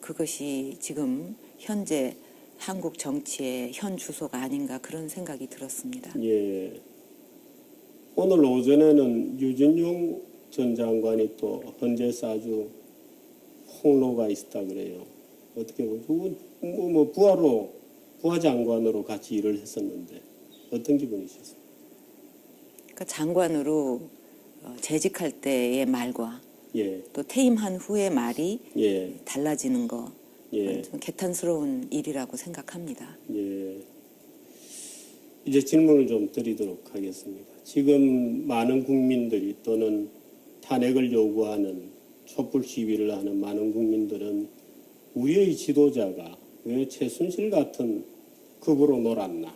그것이 지금 현재 한국 정치의 현 주소가 아닌가 그런 생각이 들었습니다. 예. 오늘 오전에는 유진용 전 장관이 또 헌재에서 아주 폭로가 있었다 그래요. 어떻게 보면 부하 장관으로 같이 일을 했었는데 어떤 기분이셨어요? 그러니까 장관으로 재직할 때의 말과 예, 또 퇴임한 후의 말이 예, 달라지는 거 예, 좀 개탄스러운 일이라고 생각합니다. 예. 이제 질문을 좀 드리도록 하겠습니다. 지금 많은 국민들이 또는 탄핵을 요구하는 촛불 시위를 하는 많은 국민들은 우리의 지도자가 왜 최순실 같은 급으로 놀았나?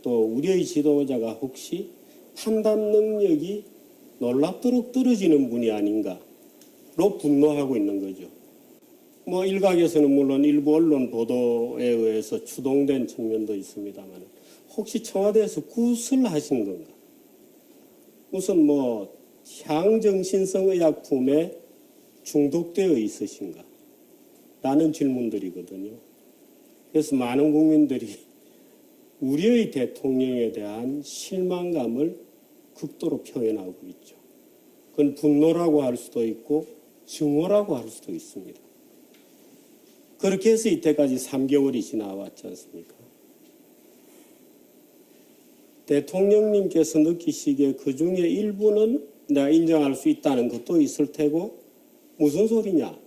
또 우리의 지도자가 혹시 판단 능력이 놀랍도록 떨어지는 분이 아닌가로 분노하고 있는 거죠. 뭐 일각에서는 물론 일부 언론 보도에 의해서 추동된 측면도 있습니다만 혹시 청와대에서 구슬하신 건가? 무슨 뭐 향정신성 의약품에 중독되어 있으신가? 라는 질문들이거든요. 그래서 많은 국민들이 우리의 대통령에 대한 실망감을 극도로 표현하고 있죠. 그건 분노라고 할 수도 있고 증오라고 할 수도 있습니다. 그렇게 해서 이때까지 3개월이 지나왔지 않습니까? 대통령님께서 느끼시기에 그 중에 일부는 내가 인정할 수 있다는 것도 있을 테고 무슨 소리냐?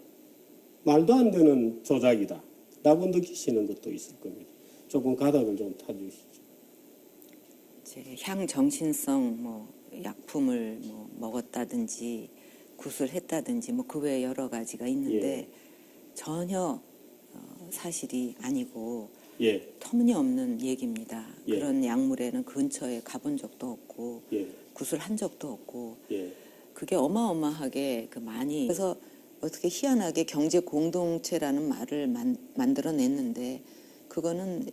말도 안 되는 조작이다. 라고 느끼시는 것도 있을 겁니다. 조금 가닥을 좀 타주시죠. 이제 향정신성 뭐 약품을 뭐 먹었다든지 구술했다든지 뭐 그 외에 여러 가지가 있는데 예. 전혀 사실이 아니고 예. 터무니없는 얘기입니다. 예. 그런 약물에는 근처에 가본 적도 없고 예. 구술한 적도 없고 예. 그게 어마어마하게 많이 그래서 어떻게 희한하게 경제 공동체라는 말을 만들어냈는데 그거는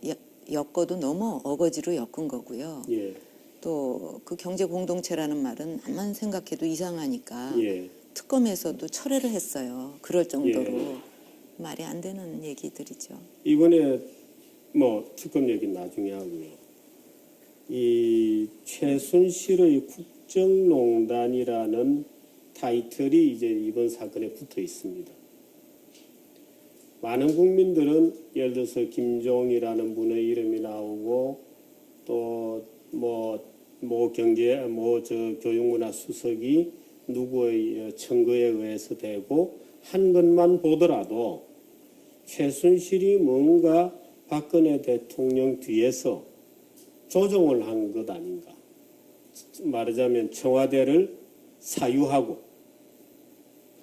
엮어도 너무 어거지로 엮은 거고요. 예. 또 그 경제 공동체라는 말은 암만 생각해도 이상하니까 예. 특검에서도 철회를 했어요. 그럴 정도로 예. 말이 안 되는 얘기들이죠. 이번에 뭐 특검 얘기 나중에 하고요. 이 최순실의 국정농단이라는 타이틀이 이제 이번 사건에 붙어 있습니다. 많은 국민들은 예를 들어서 김종이라는 분의 이름이 나오고 또 교육문화 수석이 누구의 청구에 의해서 되고 한 것만 보더라도 최순실이 뭔가 박근혜 대통령 뒤에서 조종을 한 것 아닌가. 말하자면 청와대를 사유하고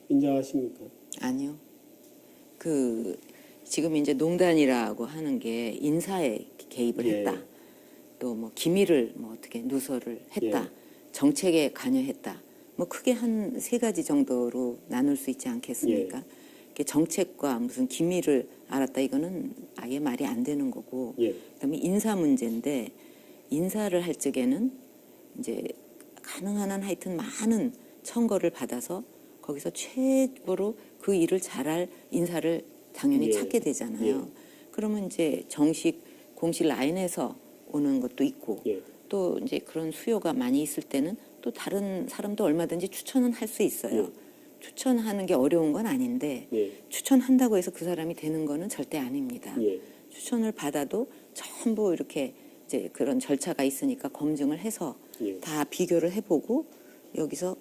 인정하십니까? 아니요. 지금 이제 농단이라고 하는 게 인사에 개입을 예. 했다. 또 뭐 기밀을 어떻게 누설을 했다. 예. 정책에 관여했다. 뭐 크게 한 3가지 정도로 나눌 수 있지 않겠습니까? 이게 정책과 무슨 기밀을 알았다 이거는 아예 말이 안 되는 거고. 예. 그다음에 인사 문제인데 인사를 할 적에는 이제 가능한 한 하여튼 많은 청거를 받아서 거기서 최고로 그 일을 잘할 인사를 당연히 예. 찾게 되잖아요. 예. 그러면 이제 공식 라인에서 오는 것도 있고 예. 또 이제 그런 수요가 많이 있을 때는 또 다른 사람도 얼마든지 추천은 할 수 있어요. 예. 추천하는 게 어려운 건 아닌데 예. 추천한다고 해서 그 사람이 되는 거는 절대 아닙니다. 예. 추천을 받아도 전부 이렇게 이제 그런 절차가 있으니까 검증을 해서 예. 다 비교를 해보고 여기서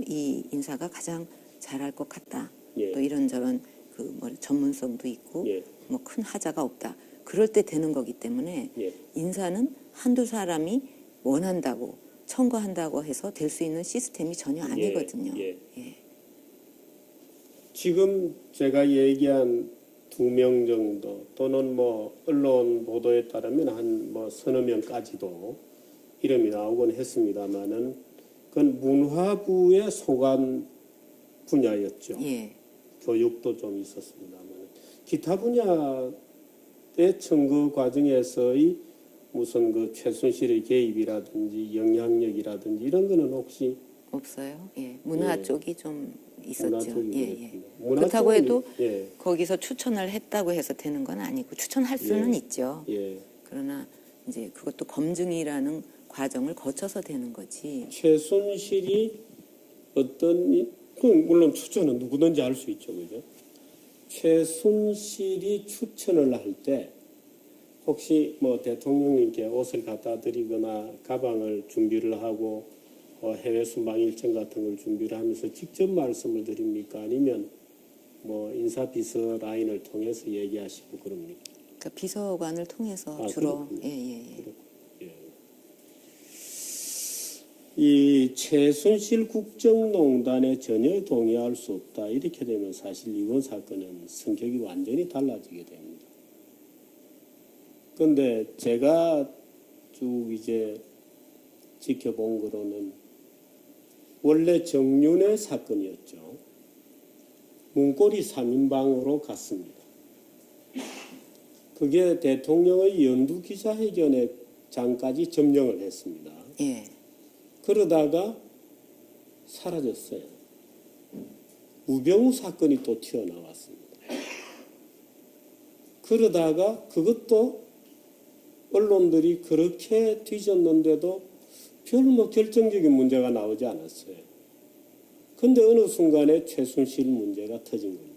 이 인사가 가장 잘할 것 같다. 예. 또 이런저런 전문성도 있고 예. 뭐 큰 하자가 없다. 그럴 때 되는 거기 때문에 예. 인사는 한두 사람이 원한다고 청구한다고 해서 될 수 있는 시스템이 전혀 아니거든요. 예. 예. 지금 제가 얘기한 2명 정도 또는 뭐 언론 보도에 따르면 한 서너 명까지도 이름이 나오곤 했습니다만은 그건 문화부의 소관 분야였죠. 예. 교육도 좀 있었습니다만 기타 분야의 청구 과정에서의 무슨 최순실의 개입이라든지 영향력이라든지 이런 거는 혹시 없어요. 예. 문화 예. 쪽이 좀 문화 있었죠. 쪽이 예, 예. 그랬군요. 문화 그렇다고 쪽은- 해도 예. 거기서 추천을 했다고 해서 되는 건 아니고 추천할 수는 예. 있죠. 예. 그러나 이제 그것도 검증이라는 과정을 거쳐서 되는 거지. 최순실이 물론 추천은 누구든지 할 수 있죠, 그죠? 최순실이 추천을 할 때 혹시 대통령님께 옷을 갖다 드리거나 가방을 준비를 하고 해외 순방 일정 같은 걸 준비를 하면서 직접 말씀을 드립니까? 아니면 인사비서 라인을 통해서 얘기하시고 그럽니까? 그러니까 비서관을 통해서 아, 주로 그렇군요. 예. 이 최순실 국정농단에 전혀 동의할 수 없다. 이렇게 되면 사실 이번 사건은 성격이 완전히 달라지게 됩니다. 그런데 제가 쭉 이제 지켜본 거로는 원래 정윤의 사건이었죠. 문고리 3인방으로 갔습니다. 그게 대통령의 연두 기자회견에 장까지 점령을 했습니다. 예. 그러다가 사라졌어요. 우병우 사건이 또 튀어나왔습니다. 그러다가 그것도 언론들이 그렇게 뒤졌는데도 별 결정적인 문제가 나오지 않았어요. 그런데 어느 순간에 최순실 문제가 터진 겁니다.